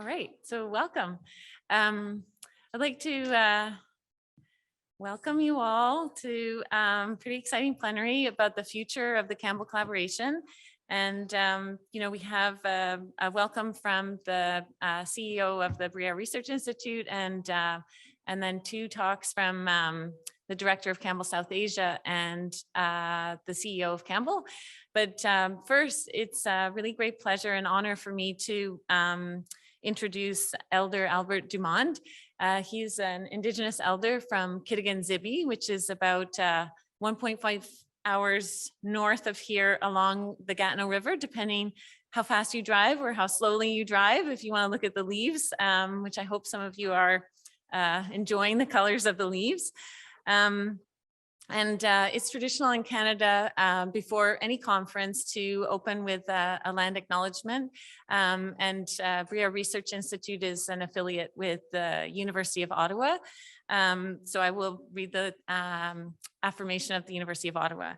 All right, so welcome. I'd like to welcome you all to pretty exciting plenary about the future of the Campbell collaboration. And, we have a welcome from the CEO of the Bruyère Research Institute and then two talks from the director of Campbell South Asia and the CEO of Campbell. But first, it's a really great pleasure and honor for me to introduce Elder Albert Dumont. He's an Indigenous elder from Kitigan-Zibi, which is about 1.5 hours north of here along the Gatineau River, depending how fast you drive or how slowly you drive, if you want to look at the leaves, which I hope some of you are enjoying the colors of the leaves. It's traditional in Canada before any conference to open with a land acknowledgement. Bruyère Research Institute is an affiliate with the University of Ottawa. So I will read the affirmation of the University of Ottawa.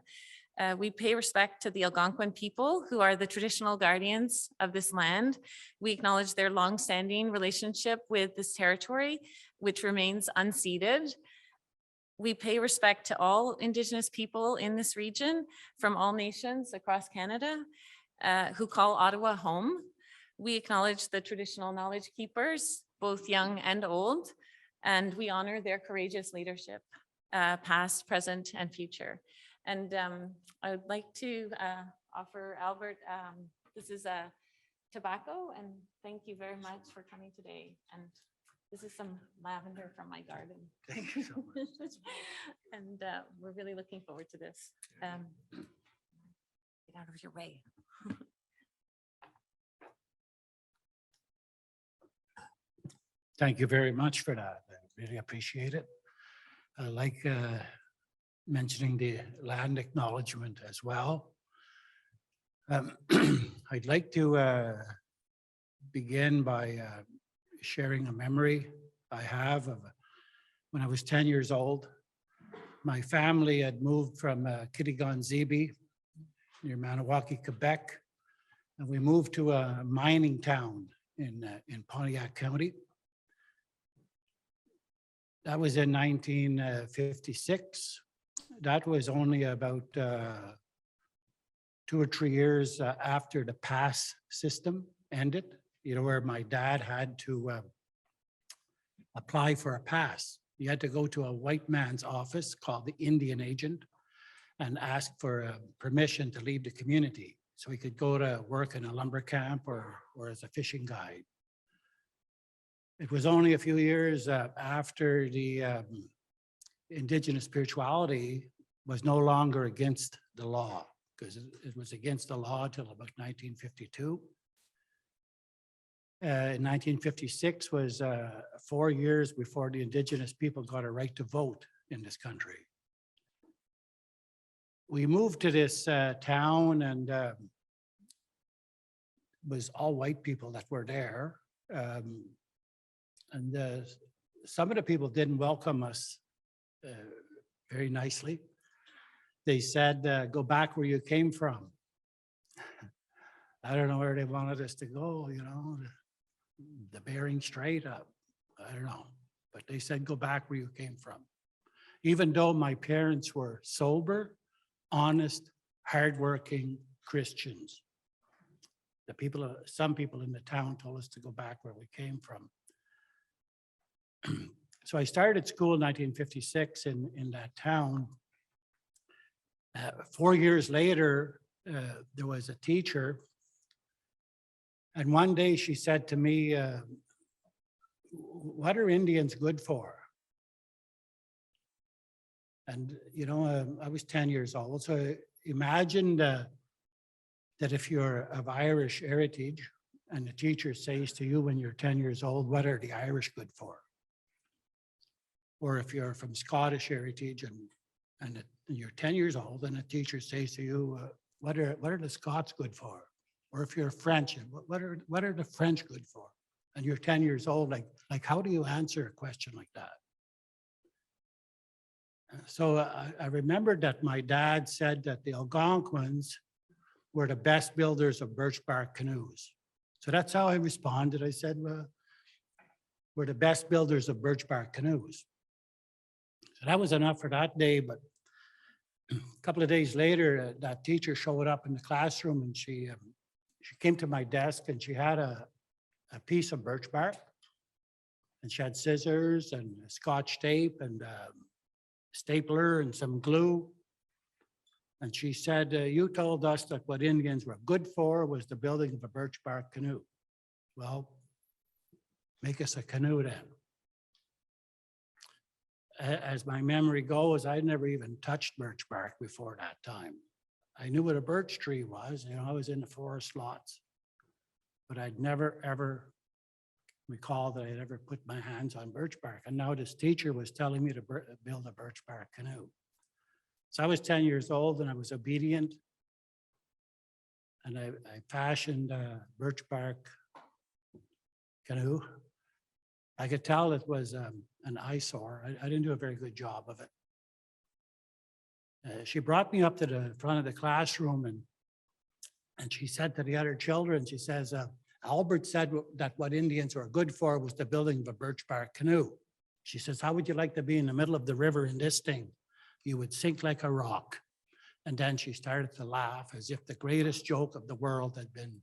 We pay respect to the Algonquin people who are the traditional guardians of this land. We acknowledge their long-standing relationship with this territory, which remains unceded. We pay respect to all Indigenous people in this region from all nations across Canada who call Ottawa home. We acknowledge the traditional knowledge keepers, both young and old, and we honor their courageous leadership, past, present, and future. And I would like to offer Albert, this is a tobacco, and thank you very much for coming today. And this is some lavender from my garden. Thank you so much. And we're really looking forward to this. Get out of your way. Thank you very much for that. I really appreciate it. I like mentioning the land acknowledgement as well. I'd like to begin by sharing a memory I have of when I was 10 years old. My family had moved from Kitigan-Zibi near Maniwaki, Quebec, and we moved to a mining town in Pontiac County. That was in 1956. That was only about 2 or 3 years after the pass system ended, where my dad had to apply for a pass. He had to go to a white man's office called the Indian agent and ask for permission to leave the community so he could go to work in a lumber camp or as a fishing guide. It was only a few years after the Indigenous spirituality was no longer against the law, because it was against the law until about 1952. In 1956 was 4 years before the Indigenous people got a right to vote in this country. We moved to this town, and it was all white people that were there. Some of the people didn't welcome us very nicely. They said, go back where you came from. I don't know where they wanted us to go, the Bering Strait, I don't know. But they said, go back where you came from. Even though my parents were sober, honest, hardworking Christians. Some people in the town told us to go back where we came from. So I started school in 1956 in that town. 4 years later, there was a teacher, and one day she said to me, what are Indians good for? And, I was 10 years old. So imagine that if you're of Irish heritage and the teacher says to you when you're 10 years old, what are the Irish good for? Or if you're from Scottish heritage and you're 10 years old and a teacher says to you, what are the Scots good for? Or if you're French, what are the French good for? And you're 10 years old, like how do you answer a question like that? So I remembered that my dad said that the Algonquins were the best builders of birch bark canoes. So that's how I responded. I said, well, we're the best builders of birch bark canoes. So that was enough for that day, but a couple of days later, that teacher showed up in the classroom and she came to my desk and she had a piece of birch bark and she had scissors and Scotch tape and stapler and some glue. And she said, you told us that what Indians were good for was the building of a birch bark canoe. Well, make us a canoe then. As my memory goes, I never even touched birch bark before that time. I knew what a birch tree was, you know, I was in the forest lots, but I'd never ever recall that I'd ever put my hands on birch bark. And now this teacher was telling me to build a birch bark canoe. So I was 10 years old and I was obedient. And I fashioned a birch bark canoe. I could tell it was an eyesore. I didn't do a very good job of it. She brought me up to the front of the classroom and she said to the other children, she says, Albert said that what Indians were good for was the building of a birch bark canoe. She says, how would you like to be in the middle of the river in this thing? You would sink like a rock. And then she started to laugh as if the greatest joke of the world had been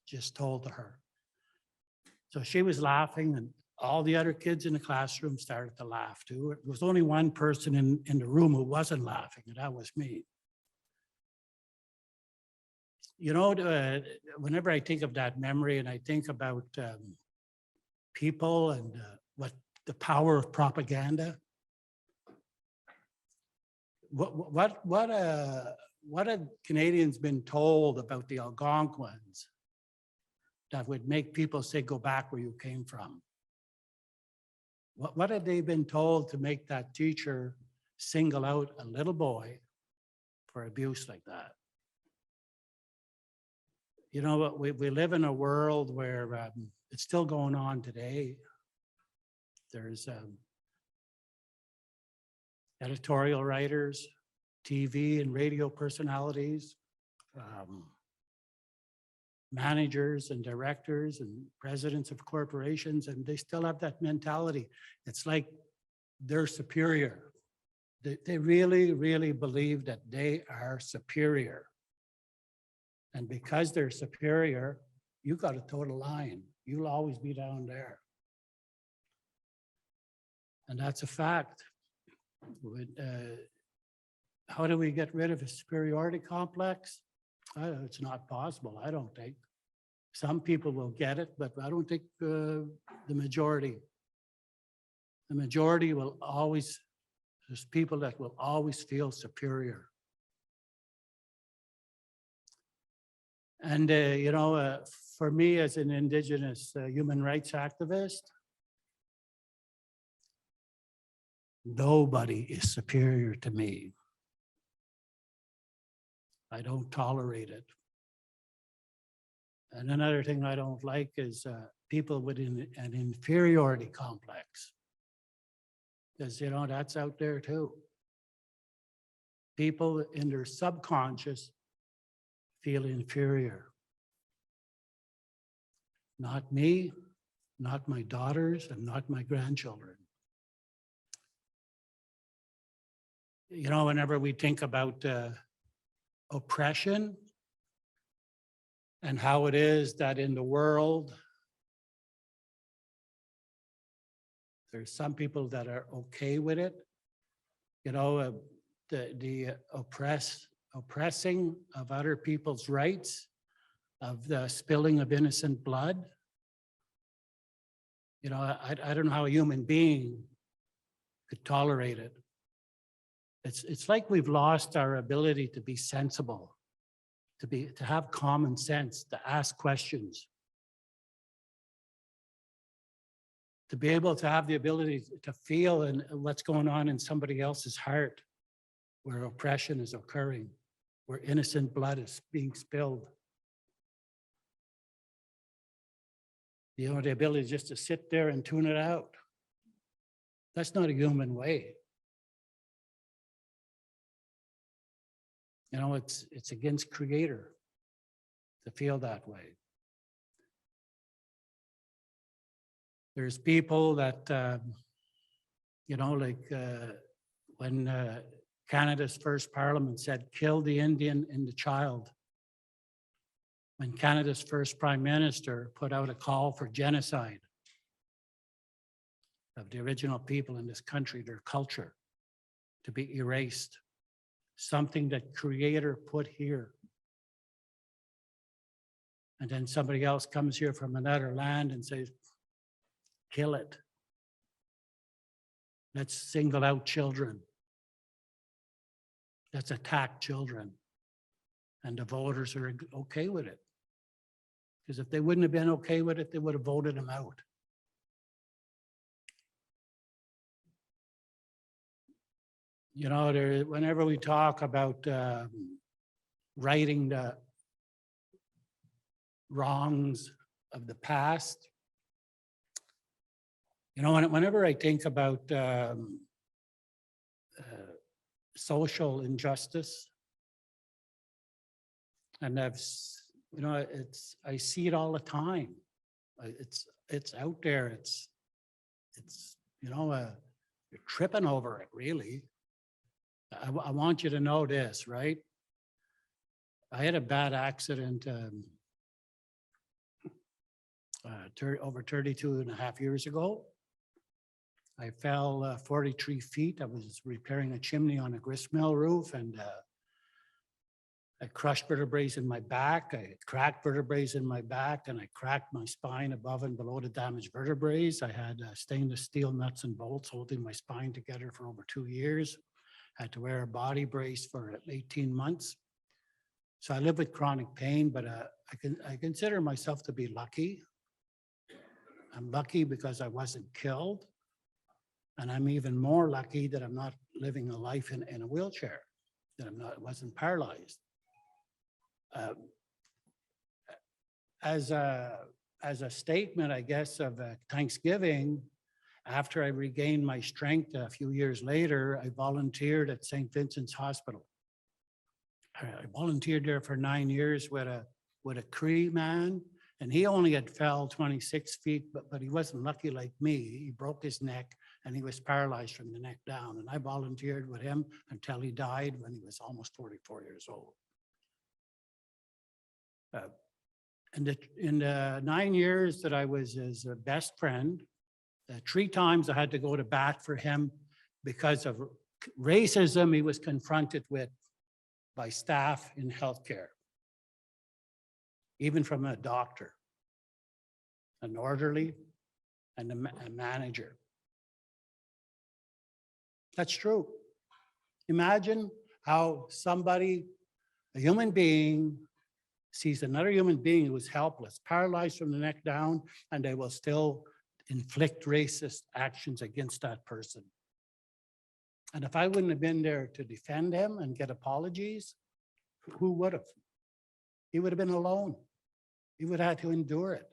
just told to her. So she was laughing and all the other kids in the classroom started to laugh too. There was only one person in the room who wasn't laughing, and that was me. You know, whenever I think of that memory and I think about people and what the power of propaganda, what had Canadians been told about the Algonquins that would make people say, go back where you came from? What had they been told to make that teacher single out a little boy for abuse like that? You know, we live in a world where it's still going on today. There's editorial writers, TV and radio personalities, managers and directors and presidents of corporations, and they still have that mentality. It's like they're superior. They really, really believe that they are superior. And because they're superior, you got to toe the line. You'll always be down there. And that's a fact. How do we get rid of a superiority complex? It's not possible, I don't think. Some people will get it, but I don't think the majority. The majority will always, there's people that will always feel superior. And, you know, for me as an Indigenous human rights activist, nobody is superior to me. I don't tolerate it. And another thing I don't like is people with an inferiority complex. Because, you know, that's out there too. People in their subconscious feel inferior. Not me, not my daughters, and not my grandchildren. You know, whenever we think about oppression and how it is that in the world, there's some people that are okay with it. You know, the oppressing of other people's rights, of the spilling of innocent blood. You know, I don't know how a human being could tolerate it. It's like we've lost our ability to be sensible, to have common sense, to ask questions, to be able to have the ability to feel and what's going on in somebody else's heart, where oppression is occurring, where innocent blood is being spilled. You know, the ability just to sit there and tune it out. That's not a human way. You know, it's against Creator to feel that way. There's people that, you know, like when Canada's first parliament said, kill the Indian and the child. When Canada's first prime minister put out a call for genocide of the original people in this country, their culture, to be erased. Something that Creator put here. And then somebody else comes here from another land and says, kill it. Let's single out children. Let's attack children. And the voters are okay with it. Because if they wouldn't have been okay with it, they would have voted them out. You know, whenever we talk about righting the wrongs of the past, you know, whenever I think about social injustice, and you know, I see it all the time. It's out there. It's you know, you're tripping over it, really. I want you to know this, right? I had a bad accident over 32 and a half years ago. I fell 43 feet. I was repairing a chimney on a grist mill roof, and I crushed vertebrae in my back. I cracked vertebrae in my back, and I cracked my spine above and below the damaged vertebrae. I had stainless steel nuts and bolts holding my spine together for over 2 years. I had to wear a body brace for 18 months. So I live with chronic pain, but I consider myself to be lucky. I'm lucky because I wasn't killed. And I'm even more lucky that I'm not living a life in a wheelchair, that wasn't paralyzed. As a statement, I guess, of Thanksgiving, after I regained my strength a few years later, I volunteered at St. Vincent's Hospital. I volunteered there for 9 years with a Cree man, and he only had fell 26 feet, but he wasn't lucky like me. He broke his neck and he was paralyzed from the neck down. And I volunteered with him until he died when he was almost 44 years old. In the 9 years that I was his best friend, 3 times I had to go to bat for him because of racism he was confronted with by staff in healthcare, even from a doctor, an orderly, and a manager. That's true. Imagine how somebody, a human being, sees another human being who is helpless, paralyzed from the neck down, and they will still inflict racist actions against that person. And if I wouldn't have been there to defend him and get apologies, who would have? He would have been alone. He would have had to endure it.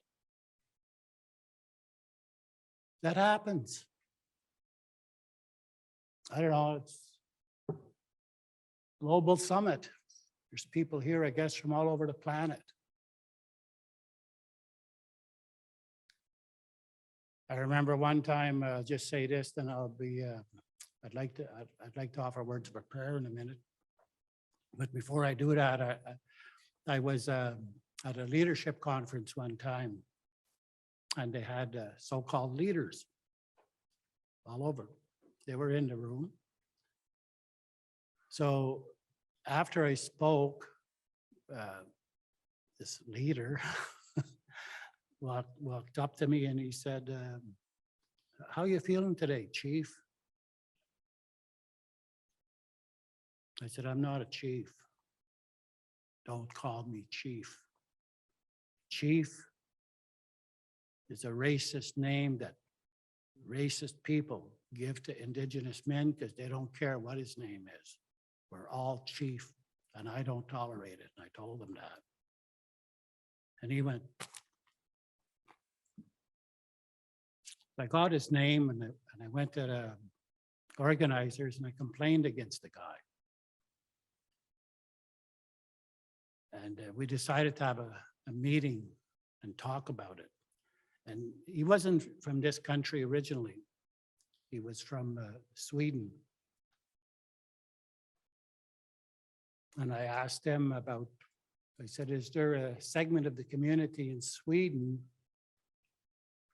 That happens. I don't know, it's global summit. There's people here, I guess, from all over the planet. I remember one time, just say this, then I'll be, I'd like to offer words of a prayer in a minute. But before I do that, I was at a leadership conference one time, and they had so-called leaders all over. They were in the room. So after I spoke, this leader walked up to me and he said, how are you feeling today, Chief? I said, I'm not a chief. Don't call me chief. Chief is a racist name that racist people give to Indigenous men because they don't care what his name is. We're all chief, and I don't tolerate it. And I told him that. And he went, I got his name, and I went to the organizers and I complained against the guy. And we decided to have a meeting and talk about it. And he wasn't from this country originally. He was from Sweden. And I asked him about, I said, is there a segment of the community in Sweden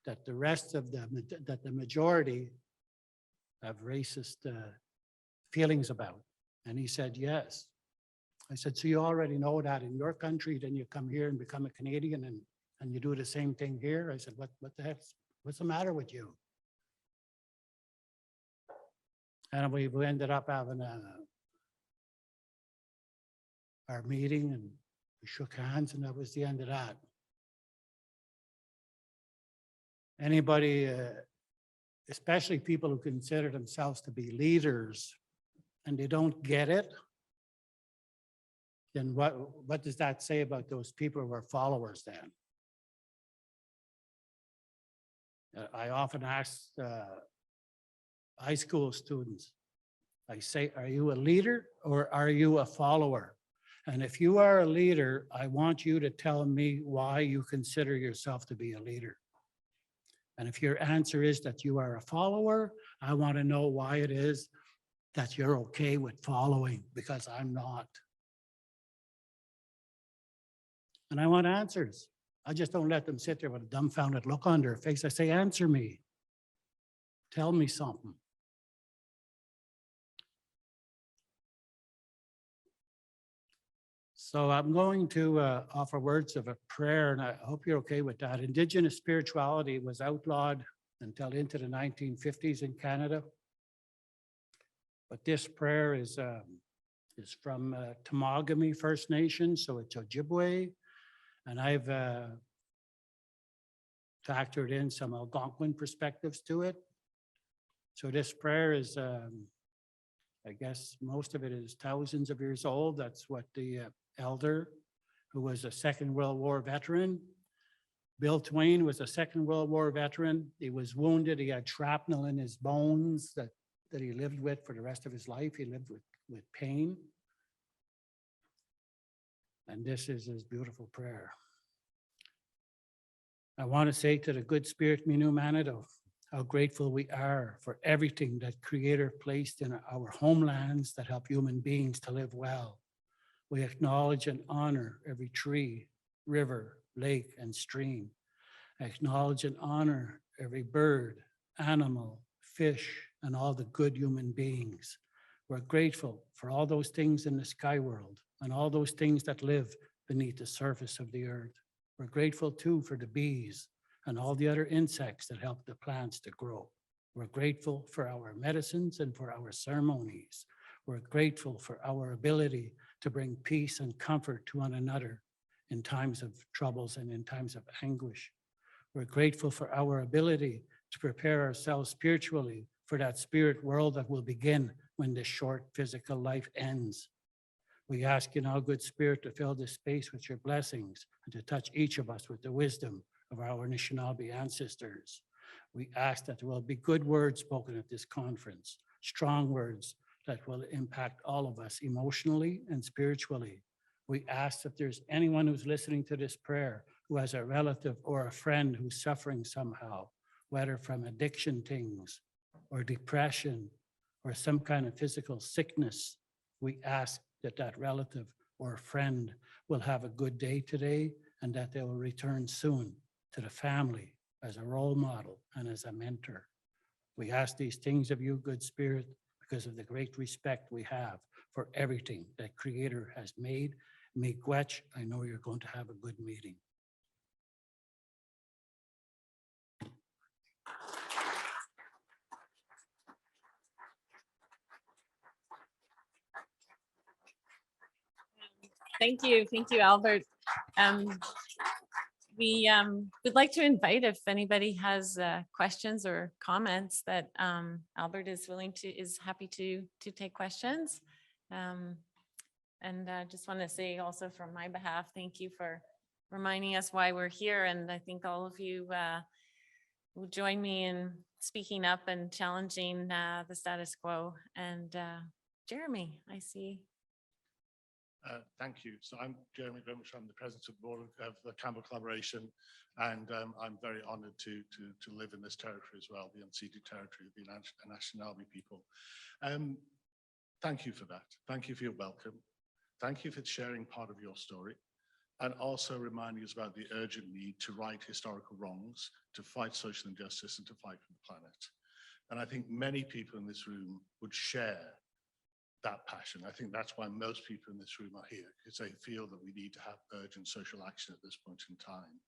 that the rest of that the majority have racist feelings about? And he said, yes. I said, so you already know that in your country, then you come here and become a Canadian and you do the same thing here? I said, what the heck, what's the matter with you? And we ended up having our meeting and we shook hands and that was the end of that. Anybody, especially people who consider themselves to be leaders and they don't get it, then what does that say about those people who are followers then? I often ask high school students, I say, are you a leader or are you a follower? And if you are a leader, I want you to tell me why you consider yourself to be a leader. And if your answer is that you are a follower, I want to know why it is that you're okay with following, because I'm not. And I want answers. I just don't let them sit there with a dumbfounded look on their face. I say, answer me. Tell me something. So I'm going to offer words of a prayer, and I hope you're okay with that. Indigenous spirituality was outlawed until into the 1950s in Canada. But this prayer is from Temagami First Nation, so it's Ojibwe. And I've factored in some Algonquin perspectives to it. So this prayer is, I guess most of it is thousands of years old. That's what the elder, who was a Second World War veteran. Bill Twain was a Second World War veteran. He was wounded. He had shrapnel in his bones that he lived with for the rest of his life. He lived with pain. And this is his beautiful prayer. I want to say to the good spirit Minu Manado, how grateful we are for everything that Creator placed in our homelands that help human beings to live well. We acknowledge and honor every tree, river, lake, and stream. Acknowledge and honor every bird, animal, fish, and all the good human beings. We're grateful for all those things in the sky world and all those things that live beneath the surface of the earth. We're grateful too for the bees and all the other insects that help the plants to grow. We're grateful for our medicines and for our ceremonies. We're grateful for our ability to bring peace and comfort to one another in times of troubles and in times of anguish. We're grateful for our ability to prepare ourselves spiritually for that spirit world that will begin when this short physical life ends. We ask you now, good spirit, to fill this space with your blessings and to touch each of us with the wisdom of our Anishinaabe ancestors. We ask that there will be good words spoken at this conference, strong words that will impact all of us emotionally and spiritually. We ask that there's anyone who's listening to this prayer who has a relative or a friend who's suffering somehow, whether from addiction things or depression or some kind of physical sickness. We ask that that relative or friend will have a good day today and that they will return soon to the family as a role model and as a mentor. We ask these things of you, good spirit, because of the great respect we have for everything that Creator has made. Miigwech, I know you're going to have a good meeting. Thank you, Albert. We would like to invite if anybody has questions or comments that Albert is happy to take questions. And I just want to say also from my behalf, thank you for reminding us why we're here. And I think all of you will join me in speaking up and challenging the status quo. And Jeremy, I see Thank you. So I'm Jeremy Grimshaw. I'm the president of the board of the Campbell Collaboration, and I'm very honoured to live in this territory as well, the unceded territory of the Anishinaabe people. Thank you for that. Thank you for your welcome. Thank you for sharing part of your story, and also reminding us about the urgent need to right historical wrongs, to fight social injustice, and to fight for the planet. And I think many people in this room would share that passion. I think that's why most people in this room are here, because they feel that we need to have urgent social action at this point in time.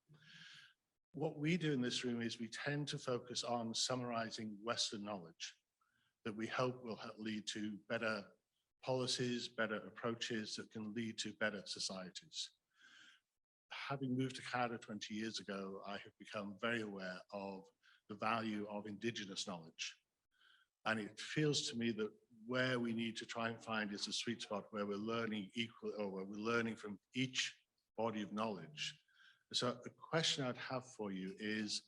What we do in this room is we tend to focus on summarizing Western knowledge that we hope will lead to better policies, better approaches that can lead to better societies. Having moved to Canada 20 years ago, I have become very aware of the value of Indigenous knowledge. And it feels to me that where we need to try and find is a sweet spot where we're learning equal, or where we're learning from each body of knowledge. So the question I'd have for you is,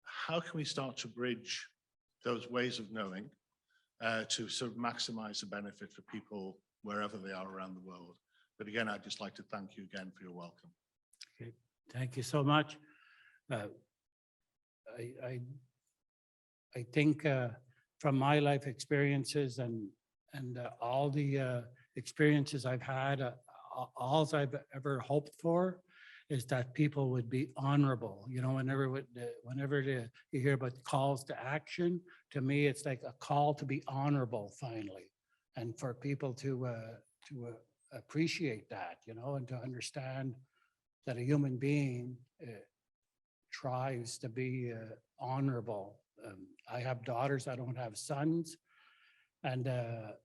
how can we start to bridge those ways of knowing to sort of maximize the benefit for people wherever they are around the world? But again, I'd just like to thank you again for your welcome. Okay, thank you so much. I think from my life experiences and all the experiences I've had, all I've ever hoped for is that people would be honorable. You know, whenever you hear about calls to action, to me, it's like a call to be honorable finally, and for people to appreciate that, you know, and to understand that a human being tries to be honorable. I have daughters, I don't have sons. And I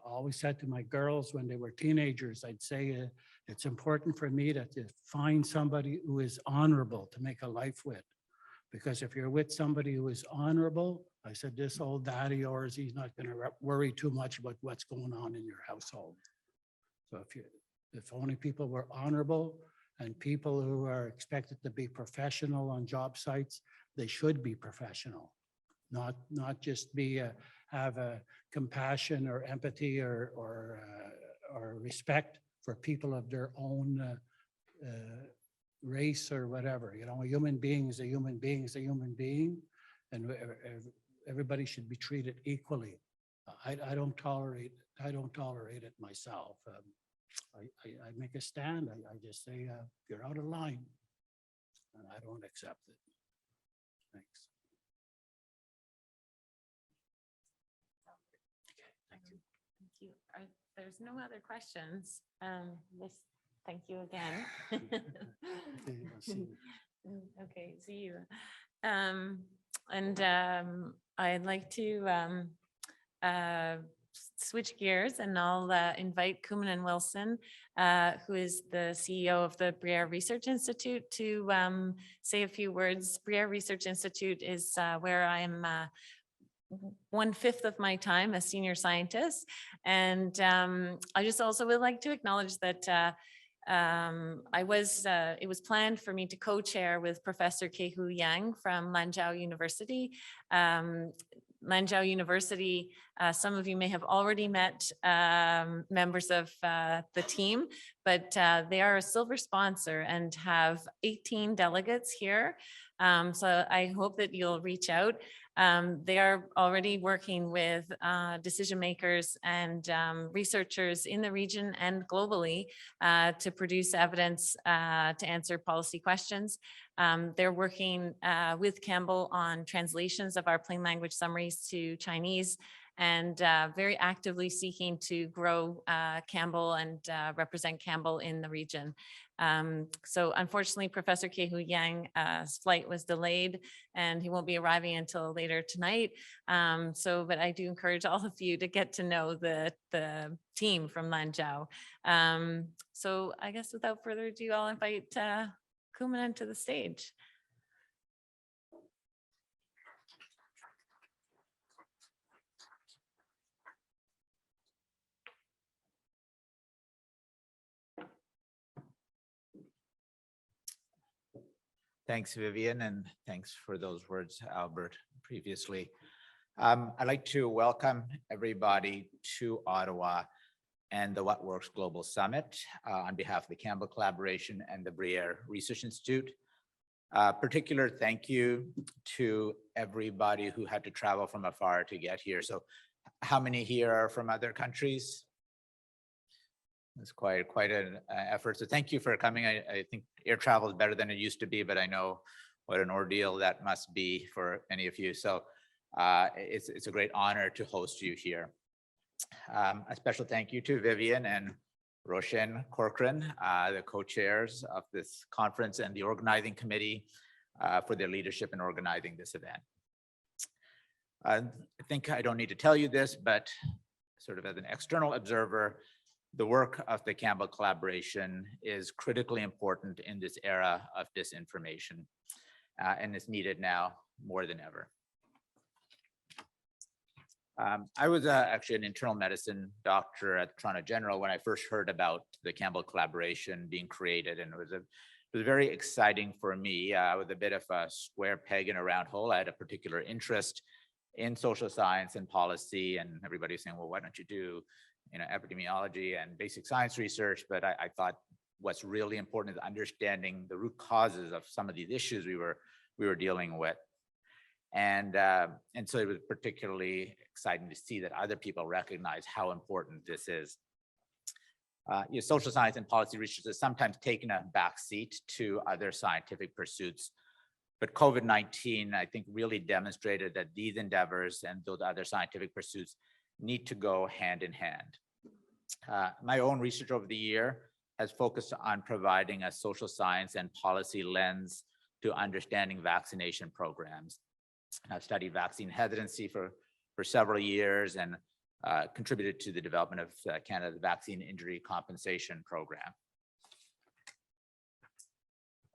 always said to my girls when they were teenagers, I'd say it's important for me to find somebody who is honorable to make a life with. Because if you're with somebody who is honorable, I said, this old daddy of yours, he's not going to worry too much about what's going on in your household. So if only people were honorable, and people who are expected to be professional on job sites, they should be professional, not just be have a compassion or empathy or respect for people of their own race or whatever. You know, a human being is a human being is a human being, and everybody should be treated equally. I don't tolerate it myself. I make a stand. I just say, you're out of line, and I don't accept it. Thanks. Okay, thank you. Thank you. There's no other questions. Thank you again. Okay, I'll see you. Okay, see you. I'd like to switch gears, and I'll invite Kumanan Wilson, who is the CEO of the Bruyère Research Institute, to say a few words. Bruyère Research Institute is where I am 1/5 of my time as senior scientist. And I just also would like to acknowledge that it was planned for me to co-chair with Professor Kehu Yang from Lanzhou University. Lanzhou University, some of you may have already met members of the team, but they are a silver sponsor and have 18 delegates here. So I hope that you'll reach out. They are already working with decision makers and researchers in the region and globally to produce evidence to answer policy questions. They're working with Campbell on translations of our plain language summaries to Chinese, and very actively seeking to grow Campbell and represent Campbell in the region. So unfortunately, Professor Kehu Yang's flight was delayed, and he won't be arriving until later tonight. But I do encourage all of you to get to know the team from Lanzhou. So I guess without further ado, I'll invite Kumanan to the stage. Thanks, Vivian, and thanks for those words, Albert, previously. I'd like to welcome everybody to Ottawa. and the What Works Global Summit on behalf of the Campbell Collaboration and the Bruyère Research Institute. Particular thank you to everybody who had to travel from afar to get here. So how many here are from other countries? It's quite an effort. So thank you for coming. I think air travel is better than it used to be, but I know what an ordeal that must be for many of you. So it's a great honor to host you here. A special thank you to Vivian and Roshan Corcoran, the co-chairs of this conference, and the organizing committee for their leadership in organizing this event. I think I don't need to tell you this, but sort of as an external observer, the work of the Campbell Collaboration is critically important in this era of disinformation, and is needed now more than ever. I was actually an internal medicine doctor at Toronto General when I first heard about the Campbell Collaboration being created, and it was very exciting for me. I was a bit of a square peg in a round hole. I had a particular interest in social science and policy, and everybody was saying, well, why don't you do epidemiology and basic science research? But I thought what's really important is understanding the root causes of some of these issues we were dealing with. And so it was particularly exciting to see that other people recognize how important this is. Social science and policy research has sometimes taken a backseat to other scientific pursuits, but COVID-19, I think, really demonstrated that these endeavors and those other scientific pursuits need to go hand in hand. My own research over the year has focused on providing a social science and policy lens to understanding vaccination programs. I've studied vaccine hesitancy for several years and contributed to the development of Canada's Vaccine Injury Compensation Program.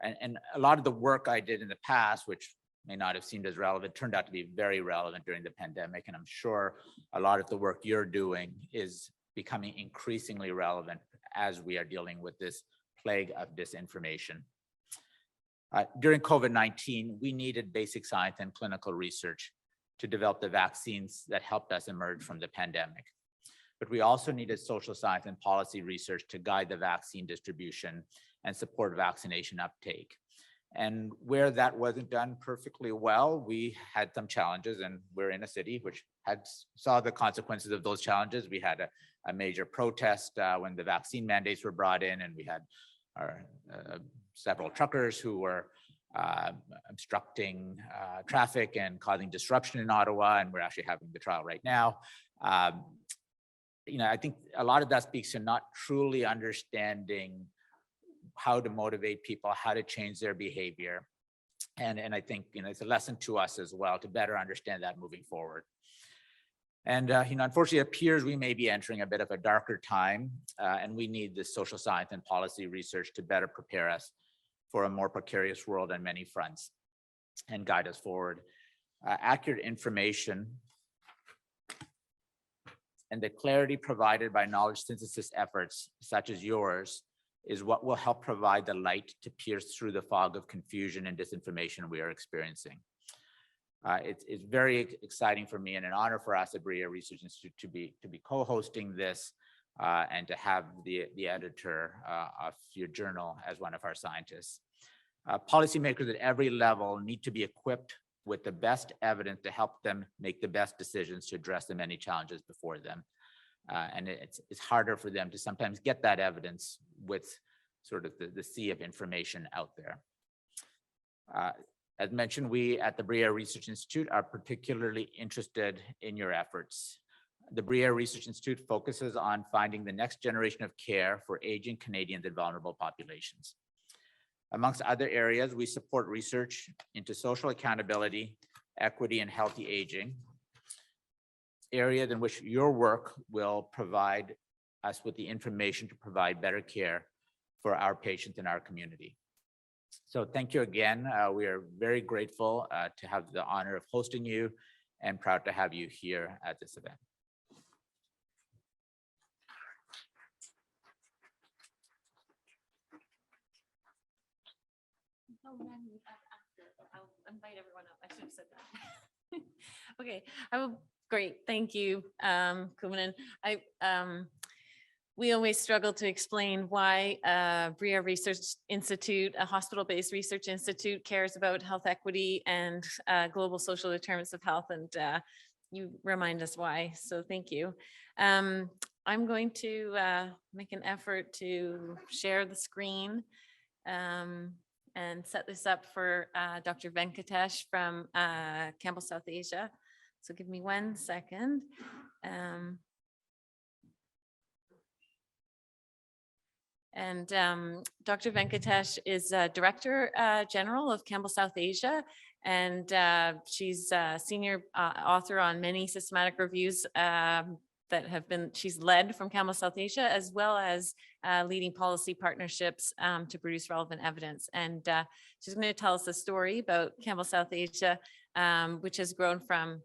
And a lot of the work I did in the past, which may not have seemed as relevant, turned out to be very relevant during the pandemic. And I'm sure a lot of the work you're doing is becoming increasingly relevant as we are dealing with this plague of disinformation. During COVID-19, we needed basic science and clinical research to develop the vaccines that helped us emerge from the pandemic. But we also needed social science and policy research to guide the vaccine distribution and support vaccination uptake. And where that wasn't done perfectly well, we had some challenges, and we're in a city which saw the consequences of those challenges. We had a major protest when the vaccine mandates were brought in, and we had several truckers who were obstructing traffic and causing disruption in Ottawa, and we're actually having the trial right now. I think a lot of that speaks to not truly understanding how to motivate people, how to change their behavior. And I think, it's a lesson to us as well to better understand that moving forward. And, unfortunately, it appears we may be entering a bit of a darker time, and we need this social science and policy research to better prepare us for a more precarious world on many fronts and guide us forward. Accurate information and the clarity provided by knowledge synthesis efforts such as yours is what will help provide the light to pierce through the fog of confusion and disinformation we are experiencing. It's very exciting for me and an honor for us at Bruyère Research Institute to be co-hosting this and to have the editor of your journal as one of our scientists. Policymakers at every level need to be equipped with the best evidence to help them make the best decisions to address the many challenges before them. And it's harder for them to sometimes get that evidence with sort of the sea of information out there. As mentioned, we at the Bruyère Research Institute are particularly interested in your efforts. The Bruyère Research Institute focuses on finding the next generation of care for aging Canadians and vulnerable populations. Amongst other areas, we support research into social accountability, equity, and healthy aging, areas in which your work will provide us with the information to provide better care for our patients in our community. So thank you again. We are very grateful to have the honor of hosting you and proud to have you here at this event. Oh, man, I'll invite everyone up. I should have said that. Okay, great. Thank you, Kumanan. We always struggle to explain why Bruyère Research Institute, a hospital-based research institute, cares about health equity and global social determinants of health, and you remind us why, so thank you. I'm going to make an effort to share the screen and set this up for Dr. Venkatesh from Campbell, South Asia. So give me 1 second. Dr. Venkatesh is Director General of Campbell South Asia, and she's a senior author on many systematic reviews that have been, she's led from Campbell South Asia, as well as leading policy partnerships to produce relevant evidence. And she's going to tell us a story about Campbell South Asia, which has grown from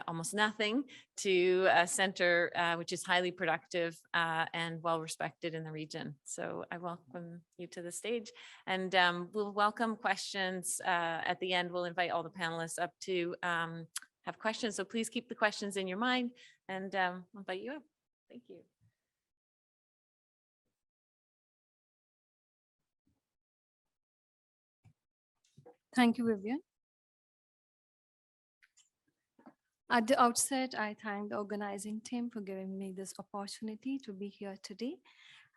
almost nothing to a center which is highly productive and well respected in the region. So I welcome you to the stage, and we'll welcome questions at the end. We'll invite all the panelists up to have questions. So please keep the questions in your mind, and I'll invite you up. Thank you. Thank you, Vivian. At the outset, I thank the organizing team for giving me this opportunity to be here today.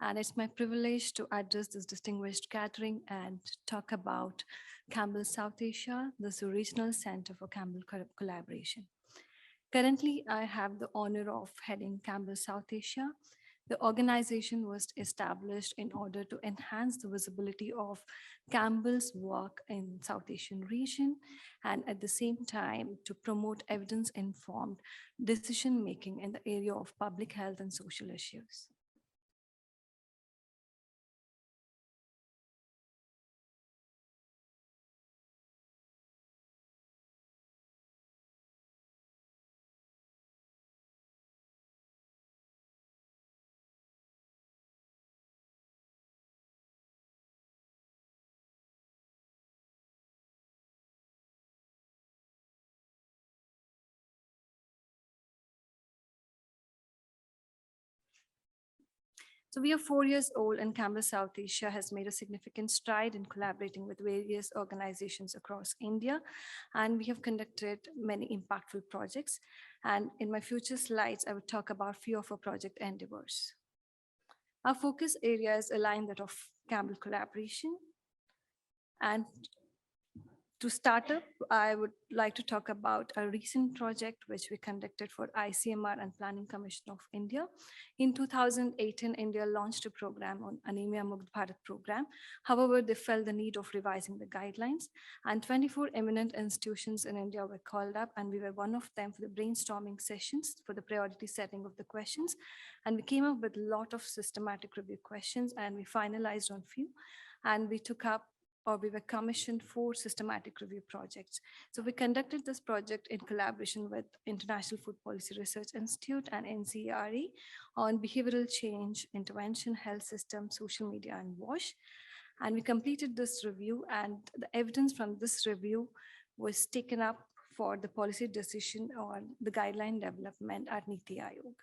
And it's my privilege to address this distinguished gathering and talk about Campbell South Asia, this regional center for Campbell collaboration. Currently, I have the honor of heading Campbell South Asia. The organization was established in order to enhance the visibility of Campbell's work in South Asian region, and at the same time to promote evidence-informed decision-making in the area of public health and social issues. So we are 4 years old, and Campbell South Asia has made a significant stride in collaborating with various organizations across India. And we have conducted many impactful projects. And in my future slides, I will talk about few of our project endeavors. Our focus areas align that of Campbell collaboration. And to start up, I would like to talk about a recent project which we conducted for ICMR and Planning Commission of India. In 2018, India launched a program on Anemia Mukt Bharat program. However, they felt the need of revising the guidelines, and 24 eminent institutions in India were called up, and we were one of them for the brainstorming sessions for the priority setting of the questions. And we came up with a lot of systematic review questions, and we finalized on few, and we took up, or we were commissioned 4 systematic review projects. So we conducted this project in collaboration with International Food Policy Research Institute and NCERA on behavioral change, intervention, health system, social media, and WASH. And we completed this review, and the evidence from this review was taken up for the policy decision on the guideline development at Niti Aayog.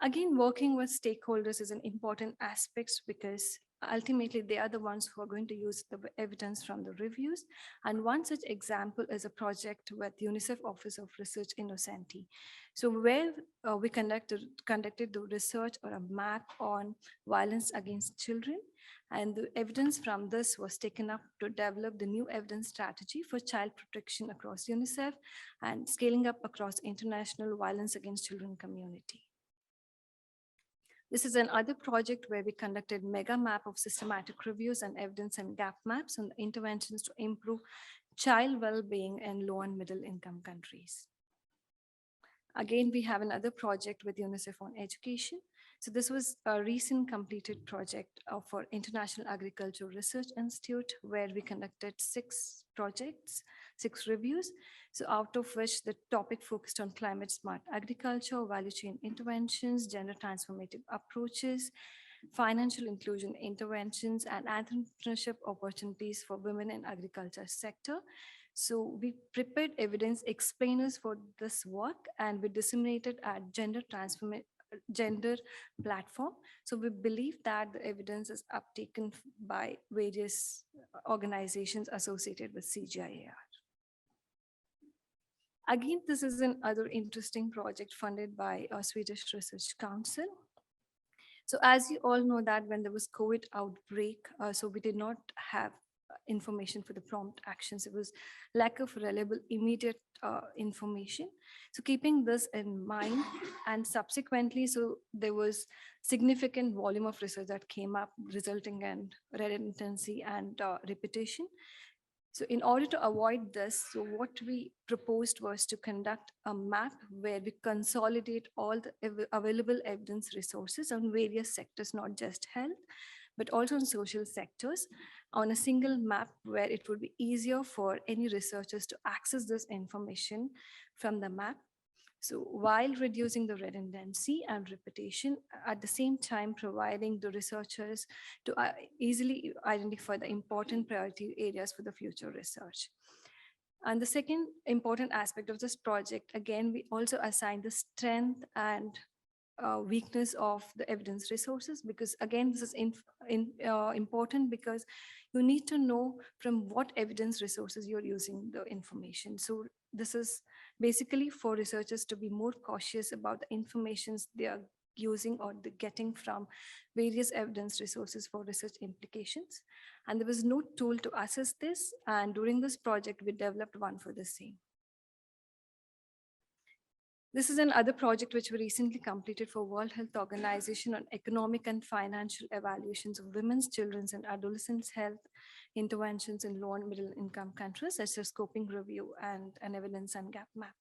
Again, working with stakeholders is an important aspect because ultimately they are the ones who are going to use the evidence from the reviews. And one such example is a project with UNICEF Office of Research Innocenti. So where we conducted the research or a map on violence against children. And the evidence from this was taken up to develop the new evidence strategy for child protection across UNICEF and scaling up across international violence against children community. This is another project where we conducted mega map of systematic reviews and evidence and gap maps on the interventions to improve child well-being in low and middle income countries. Again, we have another project with UNICEF on education. So this was a recent completed project for International Agricultural Research Institute, where we conducted 6 projects, 6 reviews. So out of which the topic focused on climate smart agriculture, value chain interventions, gender transformative approaches, financial inclusion interventions, and entrepreneurship opportunities for women in agriculture sector. So we prepared evidence explainers for this work, and we disseminated at gender gender platform. So we believe that the evidence is uptaken by various organizations associated with CGIAR. Again, this is another interesting project funded by a Swedish Research Council. So as you all know that when there was COVID outbreak, so we did not have information for the prompt actions. It was lack of reliable immediate information. So keeping this in mind, and subsequently, so there was significant volume of research that came up resulting in redundancy and repetition. So in order to avoid this, so what we proposed was to conduct a map where we consolidate all the available evidence resources on various sectors, not just health, but also in social sectors, on a single map where it would be easier for any researchers to access this information from the map. So while reducing the redundancy and repetition, at the same time providing the researchers to easily identify the important priority areas for the future research. And the second important aspect of this project, again, we also assign the strength and weakness of the evidence resources, because again, this is important because you need to know from what evidence resources you're using the information. So this is basically for researchers to be more cautious about the informations they are using or getting from various evidence resources for research implications. And there was no tool to assess this. And during this project, we developed one for the same. This is another project which we recently completed for World Health Organization on economic and financial evaluations of women's, children's, and adolescents' health interventions in low and middle income countries, such as scoping review and an evidence and gap map.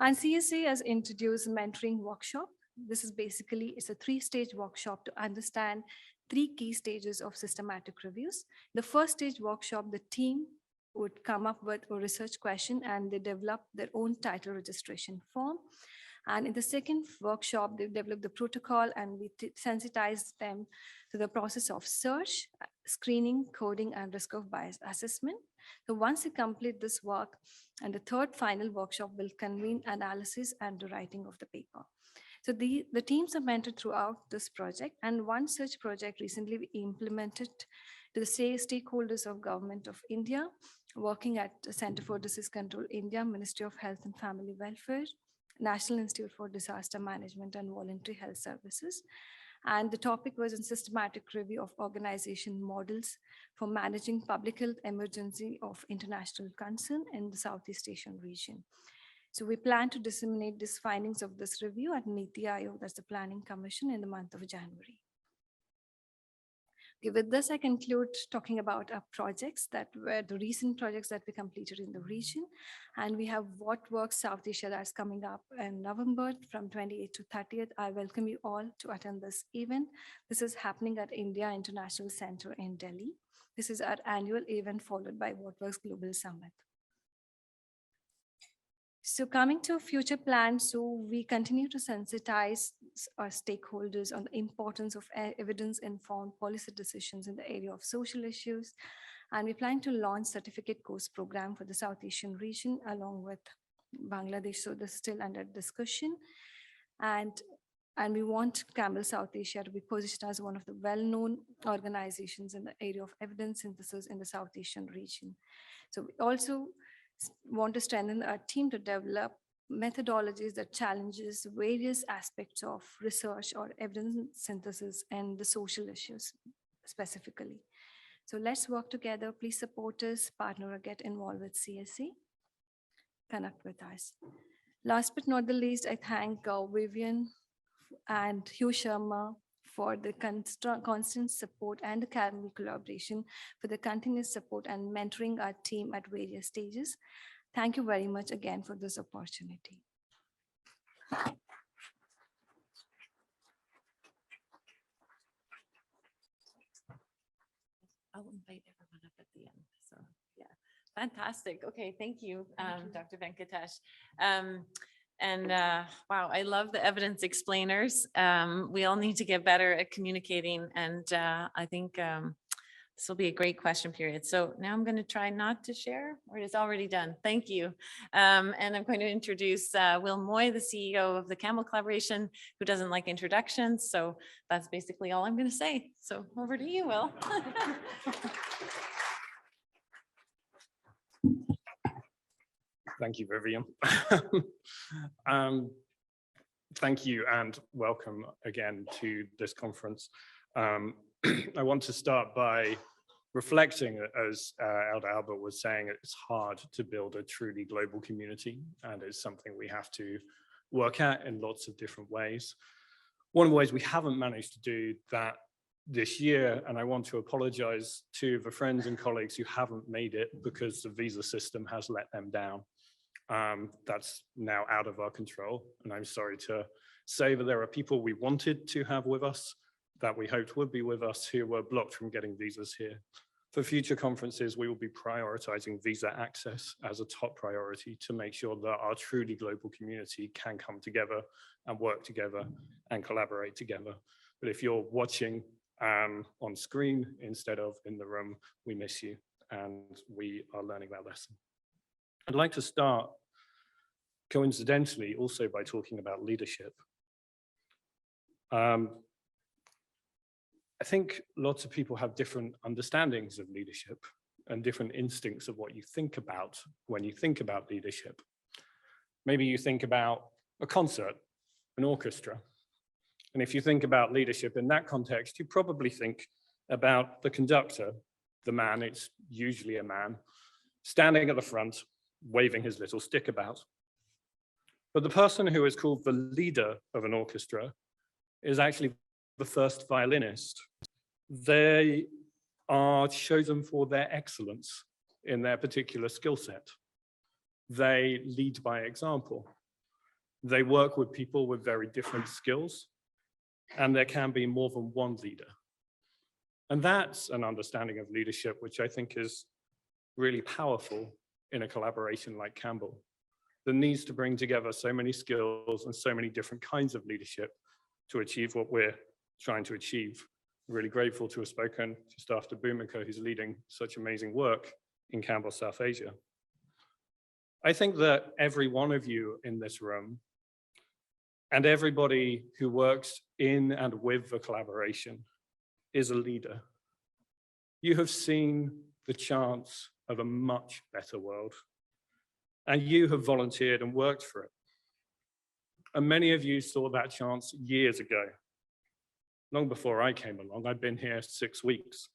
And CSA has introduced mentoring workshop. This is basically, it's a 3-stage workshop to understand 3 key stages of systematic reviews. The first stage workshop, the team would come up with a research question and they develop their own title registration form. And in the second workshop, they develop the protocol and we sensitize them to the process of search, screening, coding, and risk of bias assessment. So once you complete this work, and the third final workshop will convene analysis and the writing of the paper. So the teams are mentored throughout this project, and one such project recently we implemented to the stakeholders of Government of India, working at the Center for Disease Control India, Ministry of Health and Family Welfare, National Institute for Disaster Management and Voluntary Health Services. And the topic was in systematic review of organization models for managing public health emergency of international concern in the Southeast Asian region. So we plan to disseminate these findings of this review at NITI Aayog, that's the Planning Commission, in the month of January. Okay, with this, I conclude talking about our projects that were the recent projects that we completed in the region. And we have What Works South Asia that's coming up in November from 28th to 30th. I welcome you all to attend this event. This is happening at India International Center in Delhi. This is our annual event followed by What Works Global Summit. So coming to future plans, so we continue to sensitize our stakeholders on the importance of evidence-informed policy decisions in the area of social issues. And we plan to launch certificate course program for the South Asian region along with Bangladesh. So this is still under discussion. And we want Campbell South Asia to be positioned as one of the well-known organizations in the area of evidence synthesis in the South Asian region. So we also want to strengthen our team to develop methodologies that challenges various aspects of research or evidence synthesis and the social issues specifically. So let's work together. Please support us, partner, or get involved with CSA. Connect with us. Last but not the least, I thank Vivian and Hugh Sharma for the constant support and academic collaboration, for the continuous support and mentoring our team at various stages. Thank you very much again for this opportunity. I will invite everyone up at the end. So yeah, fantastic. Okay, thank you, Dr. Venkatesh. Wow, I love the evidence explainers. We all need to get better at communicating. And I think This will be a great question period. So now I'm going to try not to share, or it is already done. Thank you. And I'm going to introduce Will Moy, the CEO of the Campbell Collaboration, who doesn't like introductions. So that's basically all I'm going to say. So over to you, Will. Thank you, Vivian. Thank you and welcome again to this conference. I want to start by reflecting, as Elder Albert was saying, it's hard to build a truly global community, and it's something we have to work at in lots of different ways. One of the ways we haven't managed to do that this year, and I want to apologize to the friends and colleagues who haven't made it because the visa system has let them down. That's now out of our control, and I'm sorry to say that there are people we wanted to have with us that we hoped would be with us who were blocked from getting visas here. For future conferences, we will be prioritizing visa access as a top priority to make sure that our truly global community can come together and work together and collaborate together. But if you're watching on screen instead of in the room, we miss you and we are learning that lesson. I'd like to start, coincidentally, also by talking about leadership. I think lots of people have different understandings of leadership and different instincts of what you think about when you think about leadership. Maybe you think about a concert, an orchestra. And if you think about leadership in that context, you probably think about the conductor, the man, it's usually a man, standing at the front, waving his little stick about. But the person who is called the leader of an orchestra is actually the first violinist. They are chosen for their excellence in their particular skill set. They lead by example. They work with people with very different skills, and there can be more than one leader. And that's an understanding of leadership, which I think is really powerful in a collaboration like Campbell, that needs to bring together so many skills and so many different kinds of leadership to achieve what we're trying to achieve. I'm really grateful to have spoken just after Bhumika, who's leading such amazing work in Campbell, South Asia. I think that every one of you in this room and everybody who works in and with the collaboration is a leader. You have seen the chance of a much better world, and you have volunteered and worked for it. And many of you saw that chance years ago, long before I came along. I've been here 6 weeks.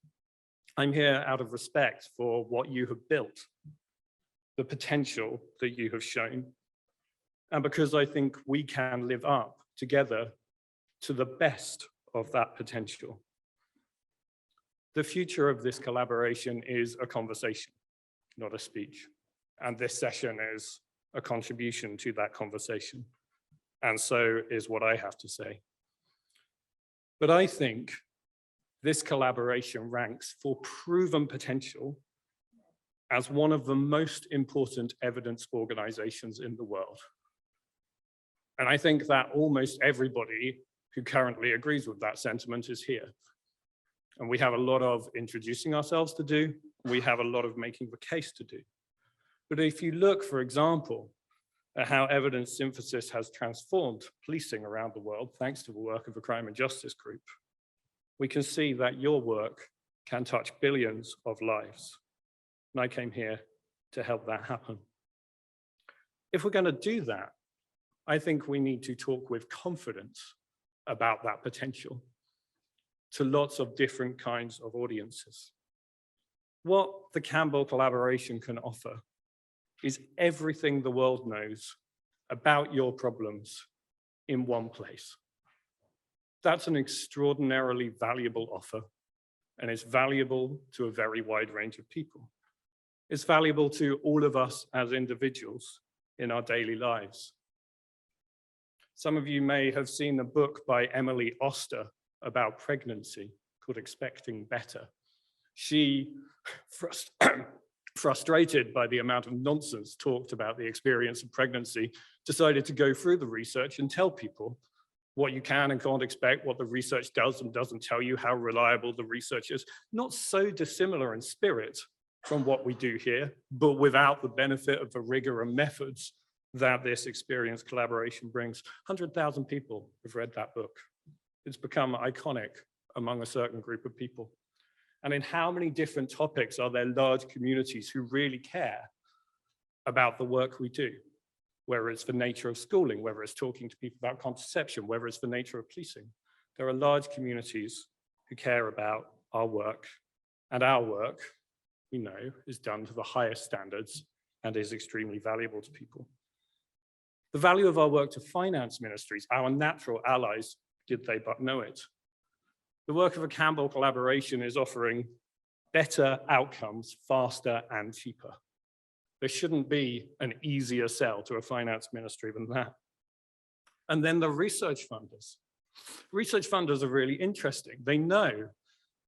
I'm here out of respect for what you have built, the potential that you have shown, and because I think we can live up together to the best of that potential. The future of this collaboration is a conversation, not a speech. And this session is a contribution to that conversation. And so is what I have to say. But I think this collaboration ranks for proven potential as one of the most important evidence organizations in the world. And I think that almost everybody who currently agrees with that sentiment is here. And we have a lot of introducing ourselves to do. We have a lot of making the case to do. But if you look, for example, at how evidence synthesis has transformed policing around the world, thanks to the work of the Crime and Justice Group, we can see that your work can touch billions of lives. And I came here to help that happen. If we're going to do that, I think we need to talk with confidence about that potential to lots of different kinds of audiences. What the Campbell collaboration can offer is everything the world knows about your problems in one place. That's an extraordinarily valuable offer, and it's valuable to a very wide range of people. It's valuable to all of us as individuals in our daily lives. Some of you may have seen a book by Emily Oster about pregnancy called Expecting Better. She, frustrated by the amount of nonsense talked about the experience of pregnancy, decided to go through the research and tell people what you can and can't expect, what the research does and doesn't tell you, how reliable the research is. Not so dissimilar in spirit from what we do here, but without the benefit of the rigor and methods that this experience collaboration brings. 100,000 people have read that book. It's become iconic among a certain group of people. And in how many different topics are there large communities who really care about the work we do? Whether it's the nature of schooling, whether it's talking to people about contraception, whether it's the nature of policing. There are large communities who care about our work, and our work, we know, is done to the highest standards and is extremely valuable to people. The value of our work to finance ministries, our natural allies, did they but know it. The work of a Campbell collaboration is offering better outcomes faster and cheaper. There shouldn't be an easier sell to a finance ministry than that. And then the research funders. Research funders are really interesting. They know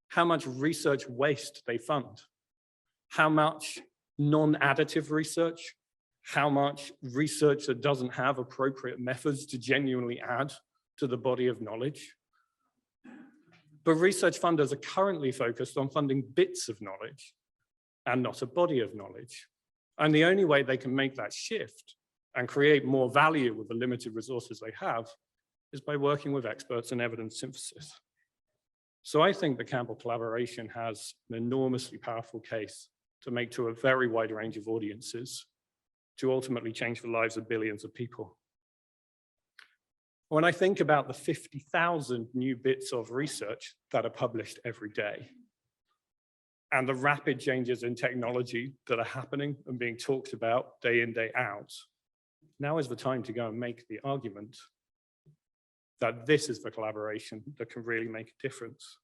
how much research waste they fund, how much non-additive research, how much research that doesn't have appropriate methods to genuinely add to the body of knowledge. But research funders are currently focused on funding bits of knowledge and not a body of knowledge. And the only way they can make that shift and create more value with the limited resources they have is by working with experts in evidence synthesis. So I think the Campbell collaboration has an enormously powerful case to make to a very wide range of audiences to ultimately change the lives of billions of people. When I think about the 50,000 new bits of research that are published every day, and the rapid changes in technology that are happening and being talked about day in, day out, now is the time to go and make the argument that this is the collaboration that can really make a difference.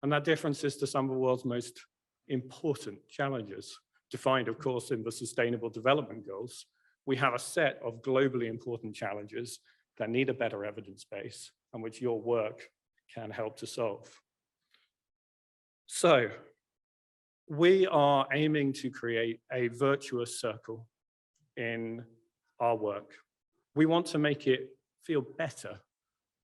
And that difference is to some of the world's most important challenges, defined, of course, in the Sustainable Development Goals. We have a set of globally important challenges that need a better evidence base and which your work can help to solve. So we are aiming to create a virtuous circle in our work. We want to make it feel better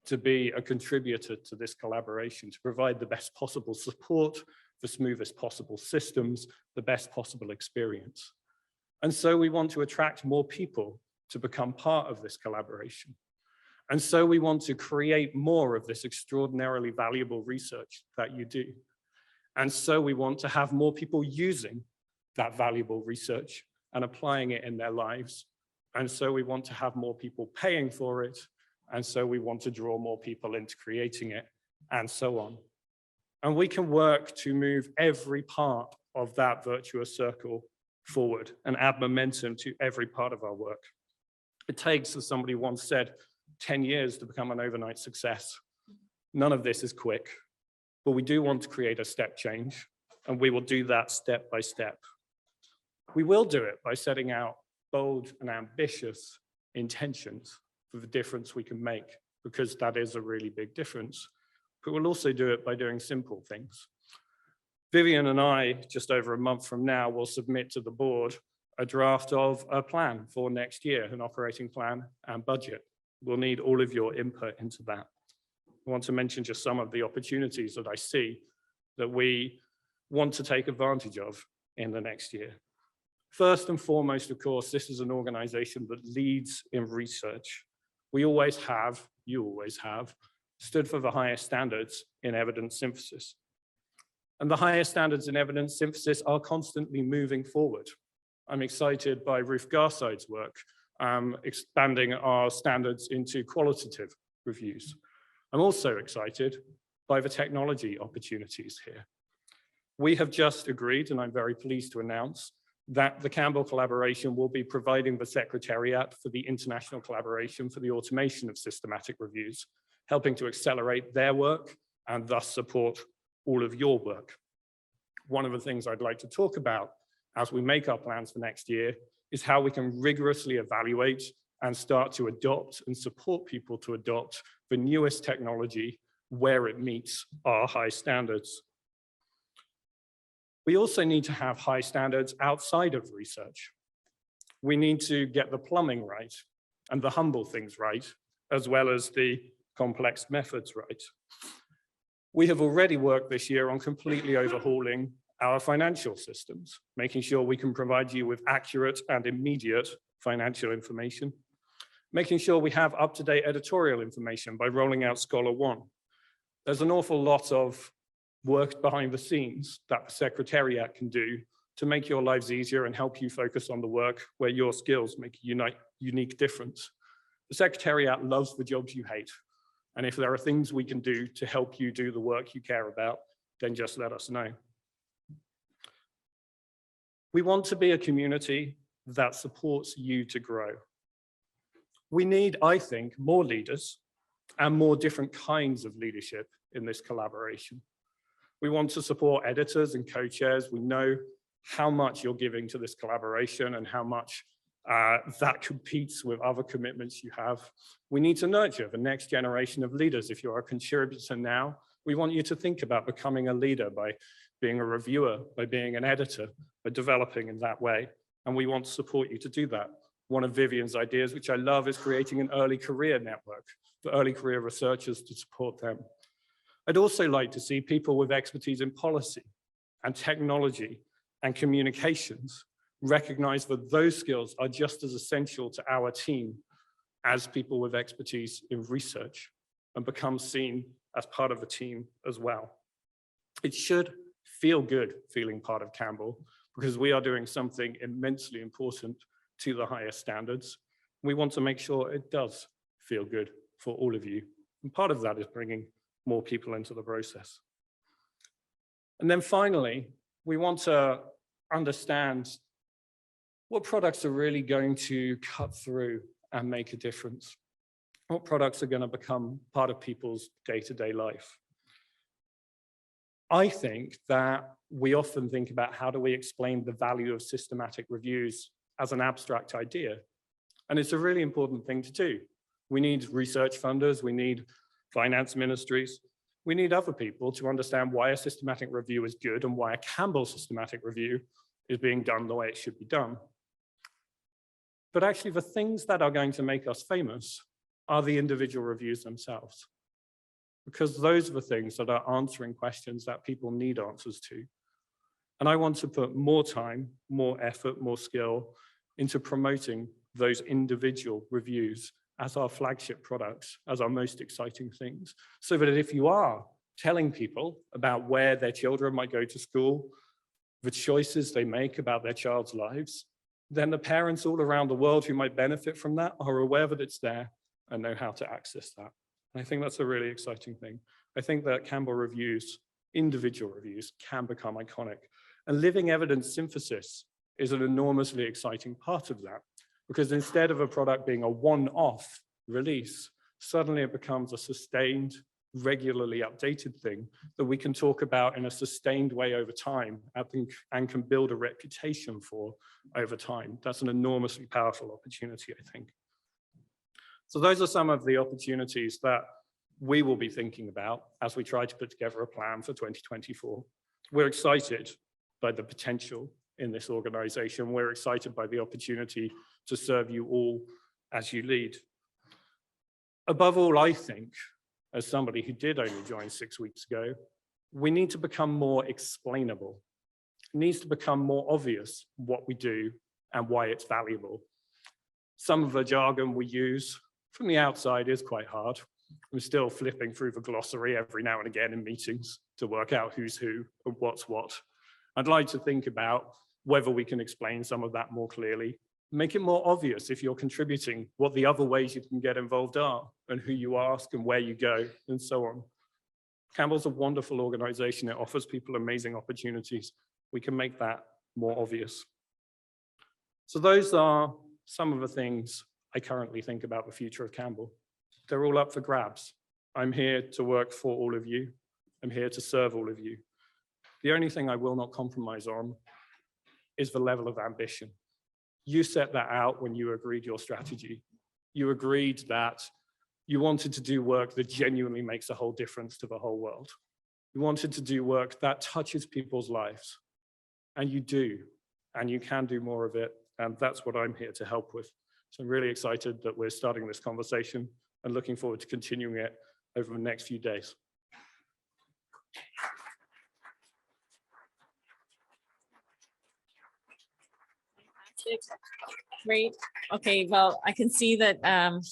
to be a contributor to this collaboration, to provide the best possible support, the smoothest possible systems, the best possible experience. And so we want to attract more people to become part of this collaboration. And so we want to create more of this extraordinarily valuable research that you do. And so we want to have more people using that valuable research and applying it in their lives. And so we want to have more people paying for it. And so we want to draw more people into creating it, and so on. And we can work to move every part of that virtuous circle forward and add momentum to every part of our work. It takes, as somebody once said, 10 years to become an overnight success. None of this is quick, but we do want to create a step change, and we will do that step by step. We will do it by setting out bold and ambitious intentions for the difference we can make, because that is a really big difference. But we'll also do it by doing simple things. Vivian and I, just over a month from now, will submit to the board a draft of a plan for next year, an operating plan and budget. We'll need all of your input into that. I want to mention just some of the opportunities that I see that we want to take advantage of in the next year. First and foremost, of course, this is an organization that leads in research. We always have, you always have, stood for the highest standards in evidence synthesis. And the highest standards in evidence synthesis are constantly moving forward. I'm excited by Ruth Garside's work, expanding our standards into qualitative reviews. I'm also excited by the technology opportunities here. We have just agreed, and I'm very pleased to announce, that the Campbell collaboration will be providing the Secretariat for the international collaboration for the automation of systematic reviews, helping to accelerate their work and thus support all of your work. One of the things I'd like to talk about as we make our plans for next year is how we can rigorously evaluate and start to adopt and support people to adopt the newest technology where it meets our high standards. We also need to have high standards outside of research. We need to get the plumbing right and the humble things right as well as the complex methods right. We have already worked this year on completely overhauling our financial systems, making sure we can provide you with accurate and immediate financial information, making sure we have up-to-date editorial information by rolling out Scholar One. There's an awful lot of work behind the scenes that the Secretariat can do to make your lives easier and help you focus on the work where your skills make a unique difference. The Secretariat loves the jobs you hate. And if there are things we can do to help you do the work you care about, then just let us know. We want to be a community that supports you to grow. We need, I think, more leaders and more different kinds of leadership in this collaboration. We want to support editors and co-chairs. We know how much you're giving to this collaboration and how much that competes with other commitments you have. We need to nurture the next generation of leaders. If you're a contributor now, we want you to think about becoming a leader by being a reviewer, by being an editor, by developing in that way. And we want to support you to do that. One of Vivian's ideas, which I love, is creating an early career network for early career researchers to support them. I'd also like to see people with expertise in policy and technology and communications recognize that those skills are just as essential to our team as people with expertise in research and become seen as part of the team as well. It should feel good feeling part of Campbell because we are doing something immensely important to the highest standards. We want to make sure it does feel good for all of you. And part of that is bringing more people into the process. And then finally, we want to understand what products are really going to cut through and make a difference. What products are going to become part of people's day-to-day life. I think that we often think about how do we explain the value of systematic reviews as an abstract idea. And it's a really important thing to do. We need research funders, we need finance ministries, we need other people to understand why a systematic review is good and why a Campbell systematic review is being done the way it should be done. But actually the things that are going to make us famous are the individual reviews themselves, because those are the things that are answering questions that people need answers to. And I want to put more time, more effort, more skill into promoting those individual reviews as our flagship products, as our most exciting things, so that if you are telling people about where their children might go to school, the choices they make about their child's lives, then the parents all around the world who might benefit from that are aware that it's there and know how to access that. And I think that's a really exciting thing. I think that Campbell reviews, individual reviews, can become iconic. And living evidence synthesis is an enormously exciting part of that, because instead of a product being a one-off release, suddenly it becomes a sustained, regularly updated thing that we can talk about in a sustained way over time, I think, and can build a reputation for over time. That's an enormously powerful opportunity, I think. So those are some of the opportunities that we will be thinking about as we try to put together a plan for 2024. We're excited by the potential in this organization. We're excited by the opportunity to serve you all as you lead. Above all, I think, as somebody who did only join 6 weeks ago, we need to become more explainable. It needs to become more obvious what we do and why it's valuable. Some of the jargon we use from the outside is quite hard. I'm still flipping through the glossary every now and again in meetings to work out who's who and what's what. I'd like to think about whether we can explain some of that more clearly, make it more obvious if you're contributing, what the other ways you can get involved are and who you ask and where you go and so on. Campbell's a wonderful organization. It offers people amazing opportunities. We can make that more obvious. So those are some of the things I currently think about the future of Campbell. They're all up for grabs. I'm here to work for all of you. I'm here to serve all of you. The only thing I will not compromise on is the level of ambition. You set that out when you agreed your strategy. You agreed that you wanted to do work that genuinely makes a whole difference to the whole world. You wanted to do work that touches people's lives. And you do, and you can do more of it. And that's what I'm here to help with. So I'm really excited that we're starting this conversation. and looking forward to continuing it over the next few days. Great. Okay, well, I can see that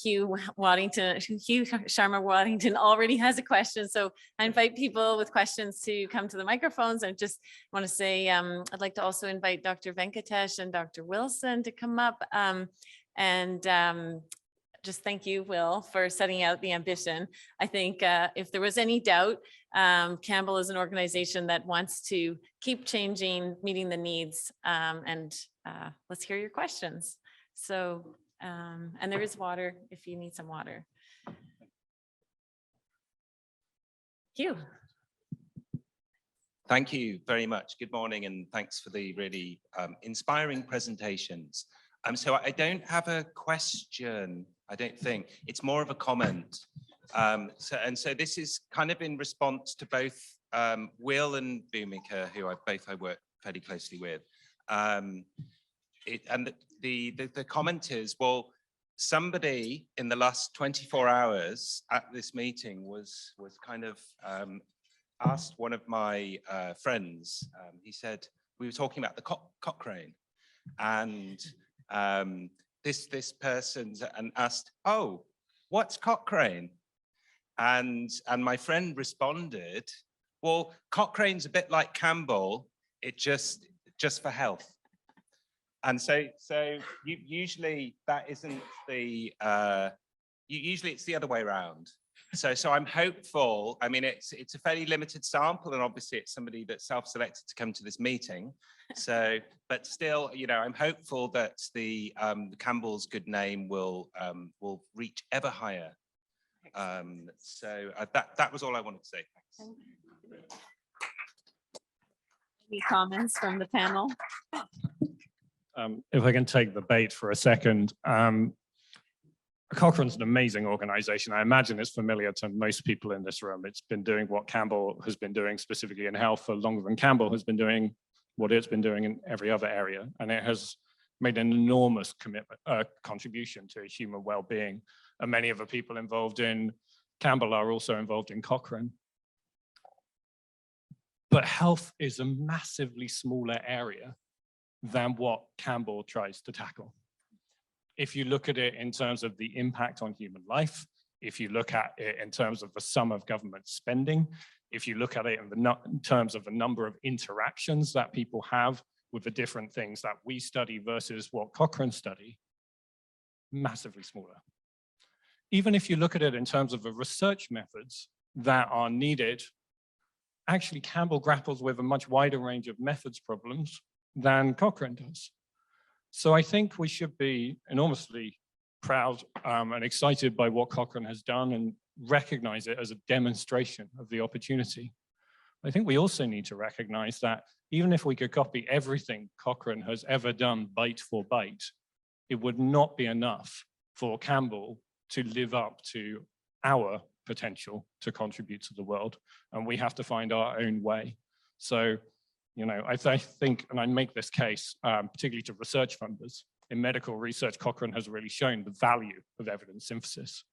Hugh Sharma Waddington already has a question. So I invite people with questions to come to the microphones. I just want to say I'd like to also invite Dr. Venkatesh and Dr. Wilson to come up. Just thank you, Will, for setting out the ambition. I think if there was any doubt, Campbell is an organization that wants to keep changing, meeting the needs, and let's hear your questions. So, and there is water if you need some water. Hugh. Thank you very much. Good morning, and thanks for the really inspiring presentations. So I don't have a question, I don't think. It's more of a comment. So this is kind of in response to both Will and Bhumika, who I work fairly closely with. And the comment is, well, somebody in the last 24 hours at this meeting was kind of asked one of my friends, he said, we were talking about the Cochrane, and this person asked, oh, what's Cochrane? And my friend responded, well, Cochrane's a bit like Campbell, it just for health. And so usually that isn't the, usually it's the other way around. So I'm hopeful. I mean, it's a fairly limited sample, and obviously it's somebody that's self-selected to come to this meeting. So, but still, you know, I'm hopeful that the Campbell's good name will reach ever higher. That was all I wanted to say. Thanks. Any comments from the panel? If I can take the bait for a second, Cochrane's an amazing organization. I imagine it's familiar to most people in this room. It's been doing what Campbell has been doing specifically in health for longer than Campbell has been doing what it's been doing in every other area. And it has made an enormous contribution to human well-being. And many of the people involved in Campbell are also involved in Cochrane. But health is a massively smaller area than what Campbell tries to tackle. If you look at it in terms of the impact on human life, if you look at it in terms of the sum of government spending, if you look at it in terms of the number of interactions that people have with the different things that we study versus what Cochrane study, massively smaller. Even if you look at it in terms of the research methods that are needed, actually Campbell grapples with a much wider range of methods problems than Cochrane does. So I think we should be enormously proud and excited by what Cochrane has done and recognize it as a demonstration of the opportunity. I think we also need to recognize that even if we could copy everything Cochrane has ever done bite for bite, it would not be enough for Campbell to live up to our potential to contribute to the world. And we have to find our own way. So, you know, I think, and I make this case, particularly to research funders, in medical research, Cochrane has really shown the value of evidence synthesis.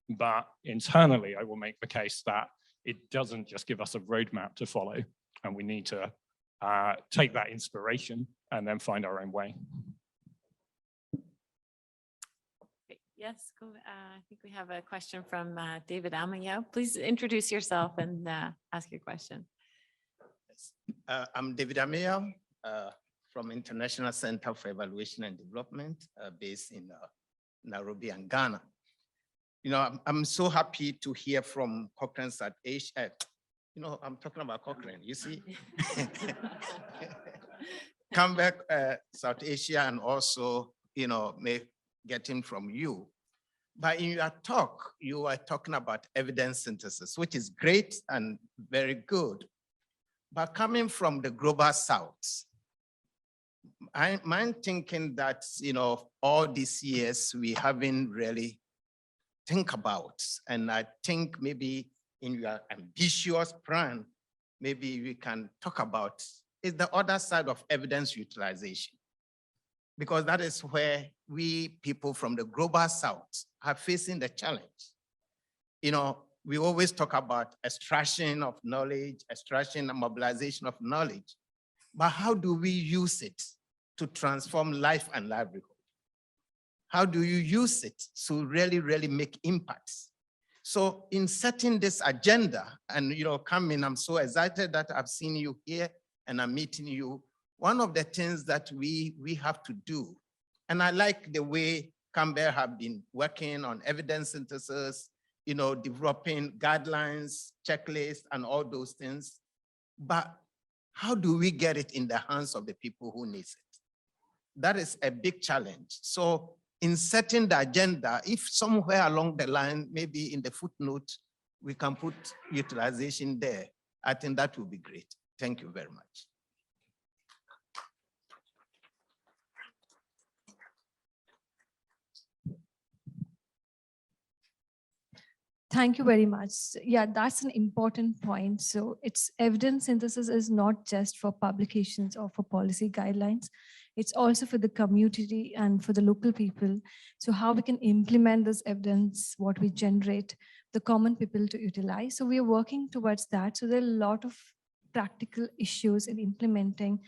But internally, I will make the case that it doesn't just give us a roadmap to follow, and we need to take that inspiration and then find our own way. Yes, go. I think we have a question from David Amayo. Please introduce yourself and ask your question. I'm David Amayo from International Center for Evaluation and Development based in Nairobi and Ghana. You know, I'm so happy to hear from Cochrane South Asia. You know, I'm talking about Cochrane, you see. Campbell South Asia, and also, you know, getting from you. But in your talk, you are talking about evidence synthesis, which is great and very good. But coming from the global South, I'm thinking that, you know, all these years we haven't really think about, and I think maybe in your ambitious plan, maybe we can talk about is the other side of evidence utilization, because that is where we people from the global South are facing the challenge. we always talk about extraction of knowledge, extraction and mobilization of knowledge, but how do we use it to transform life and livelihood? How do you use it to really, really make impacts? So in setting this agenda, and coming, I'm so excited that I've seen you here and I'm meeting you. One of the things that we have to do, and I like the way Campbell have been working on evidence synthesis, developing guidelines, checklists, and all those things. But how do we get it in the hands of the people who need it? That is a big challenge. So in setting the agenda, if somewhere along the line, maybe in the footnote, we can put utilization there, I think that would be great. Thank you very much. Thank you very much. Yeah, that's an important point. So it's evidence synthesis is not just for publications or for policy guidelines. It's also for the community and for the local people. So how we can implement this evidence, what we generate, the common people to utilize. So we are working towards that. So there are a lot of practical issues in implementing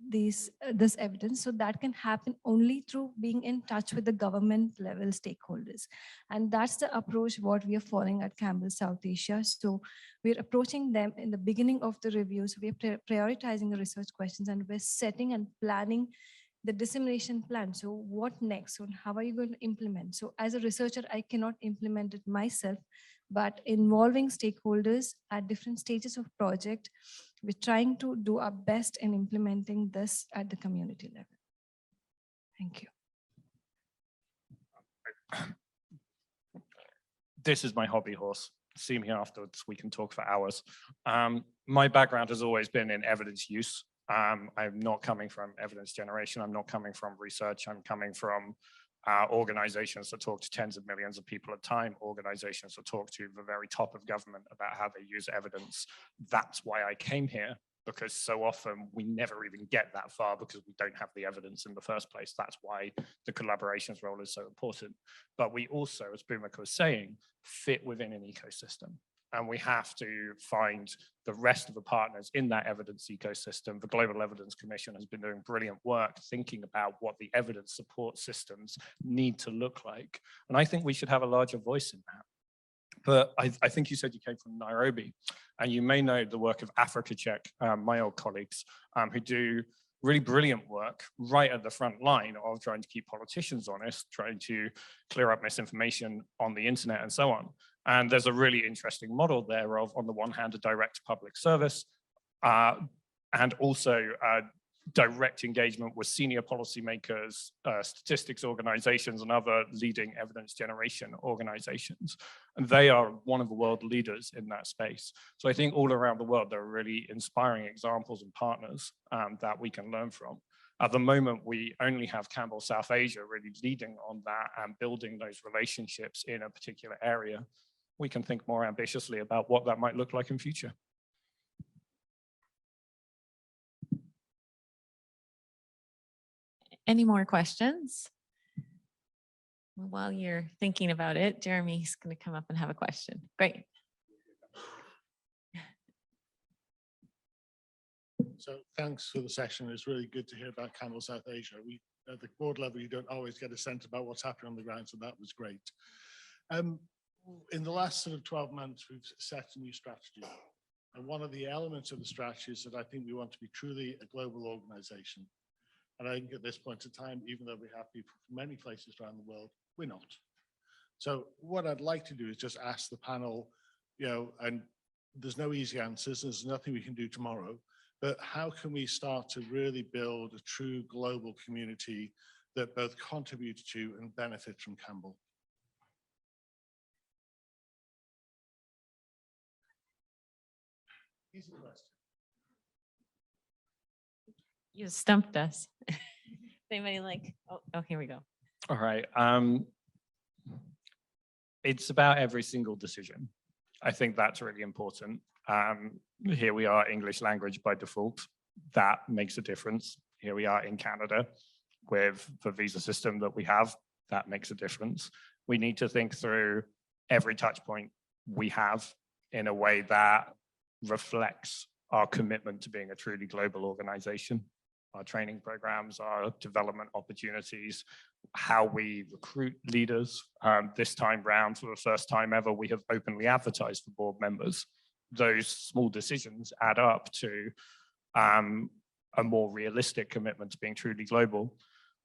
this evidence. So that can happen only through being in touch with the government level stakeholders. And that's the approach what we are following at Campbell South Asia. So we're approaching them in the beginning of the review. So we're prioritizing the research questions and we're setting and planning the dissemination plan. So what next? So how are you going to implement? So as a researcher, I cannot implement it myself, but involving stakeholders at different stages of project, we're trying to do our best in implementing this at the community level. Thank you. This is my hobby horse. See me afterwards, we can talk for hours. My background has always been in evidence use. I'm not coming from evidence generation. I'm not coming from research. I'm coming from organizations that talk to tens of millions of people at a time, organizations that talk to the very top of government about how they use evidence. That's why I came here, because so often we never even get that far because we don't have the evidence in the first place. That's why the collaborations role is so important. But we also, as Bhumika was saying, fit within an ecosystem. And we have to find the rest of the partners in that evidence ecosystem. The Global Evidence Commission has been doing brilliant work thinking about what the evidence support systems need to look like. And I think we should have a larger voice in that. But I think you said you came from Nairobi, and you may know the work of Africa Check, my old colleagues, who do really brilliant work right at the front line of trying to keep politicians honest, trying to clear up misinformation on the internet and so on. And there's a really interesting model there of, on the one hand, a direct public service, and also direct engagement with senior policymakers, statistics organizations, and other leading evidence generation organizations. And they are one of the world leaders in that space. So I think all around the world, there are really inspiring examples and partners that we can learn from. At the moment, we only have Campbell South Asia really leading on that and building those relationships in a particular area. We can think more ambitiously about what that might look like in future. Any more questions? While you're thinking about it, Jeremy's going to come up and have a question. Great. So thanks for the session. It's really good to hear about Campbell South Asia. At the board level, you don't always get a sense about what's happening on the ground, so that was great. In the last sort of 12 months, we've set a new strategy. And one of the elements of the strategy is that I think we want to be truly a global organization. And I think at this point in time, even though we have people from many places around the world, we're not. So what I'd like to do is just ask the panel, and there's no easy answers, there's nothing we can do tomorrow, but how can we start to really build a true global community that both contributes to and benefits from Campbell? Easy question. You stumped us. Anybody like, oh, here we go. All right. It's about every single decision. I think that's really important. Here we are, English language by default. That makes a difference. Here we are in Canada with the visa system that we have. That makes a difference. We need to think through every touch point we have in a way that reflects our commitment to being a truly global organization. Our training programs, our development opportunities, how we recruit leaders. This time round, for the first time ever, we have openly advertised for board members. Those small decisions add up to a more realistic commitment to being truly global.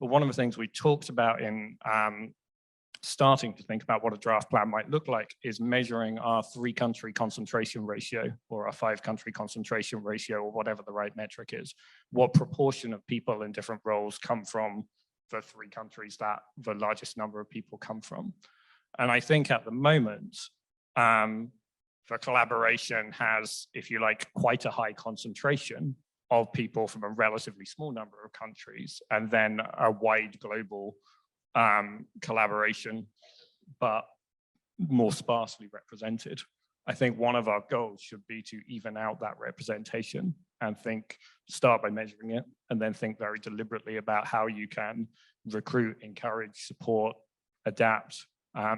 But one of the things we talked about in starting to think about what a draft plan might look like is measuring our 3-country concentration ratio or our 5-country concentration ratio, or whatever the right metric is. What proportion of people in different roles come from the 3 countries that the largest number of people come from? And I think at the moment, the collaboration has, if you like, quite a high concentration of people from a relatively small number of countries, and then a wide global collaboration, but more sparsely represented. I think one of our goals should be to even out that representation and start by measuring it, and then think very deliberately about how you can recruit, encourage, support, adapt,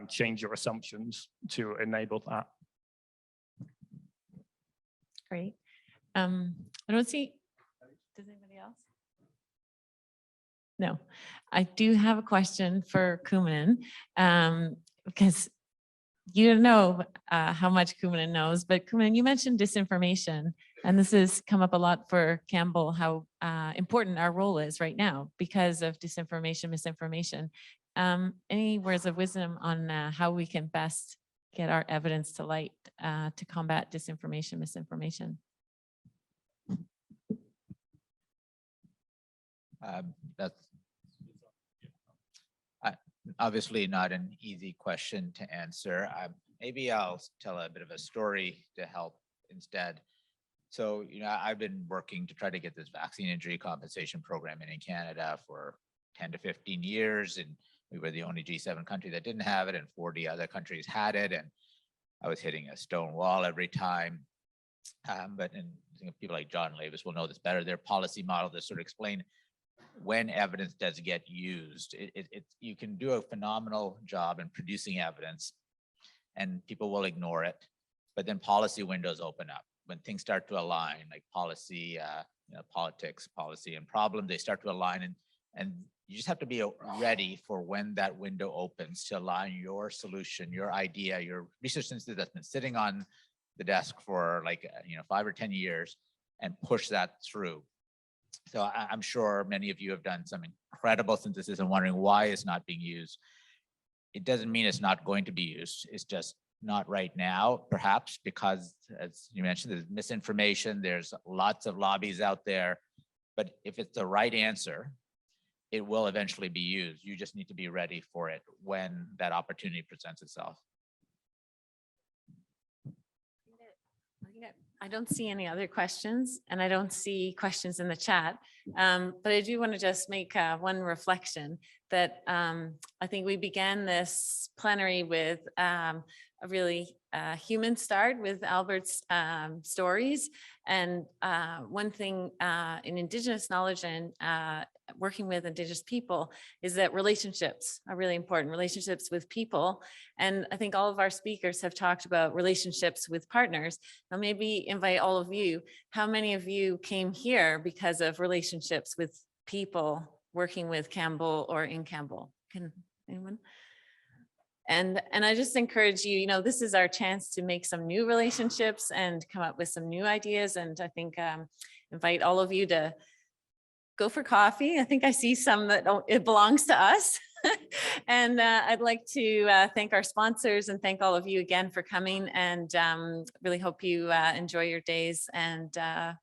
change your assumptions to enable that. Great. I don't see, does anybody else? No, I do have a question for Kumanan, because you don't know how much Kumanan knows, but Kumanan, you mentioned disinformation, and this has come up a lot for Campbell, how important our role is right now because of disinformation, misinformation. Any words of wisdom on how we can best get our evidence to light to combat disinformation, misinformation? That's obviously not an easy question to answer. Maybe I'll tell a bit of a story to help instead. So, I've been working to try to get this vaccine injury compensation program in Canada for 10 to 15 years. And we were the only G7 country that didn't have it, and 40 other countries had it. And I was hitting a stone wall every time. But I think people like John Lavis will know this better. Their policy model to sort of explain when evidence does get used. You can do a phenomenal job in producing evidence and people will ignore it, but then policy windows open up. When things start to align, like policy, politics, policy and problem, they start to align, and you just have to be ready for when that window opens to align your solution, your idea, your research institute that's been sitting on the desk for 5 or 10 years, and push that through. So I'm sure many of you have done some incredible synthesis and wondering why it's not being used. It doesn't mean it's not going to be used. It's just not right now, perhaps because, as you mentioned, there's misinformation, there's lots of lobbies out there. But if it's the right answer, it will eventually be used. You just need to be ready for it when that opportunity presents itself. I don't see any other questions, and I don't see questions in the chat. But I do want to just make one reflection that I think we began this plenary with a really human start with Albert's stories. And one thing in Indigenous knowledge and working with Indigenous people is that relationships are really important, relationships with people. And I think all of our speakers have talked about relationships with partners. Now maybe invite all of you, how many of you came here because of relationships with people working with Campbell or in Campbell? Can anyone? And I just encourage you, this is our chance to make some new relationships and come up with some new ideas. And I think invite all of you to go for coffee. I think I see some that it belongs to us. And I'd like to thank our sponsors and thank all of you again for coming, and really hope you enjoy your days. And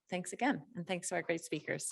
thanks again. And thanks to our great speakers.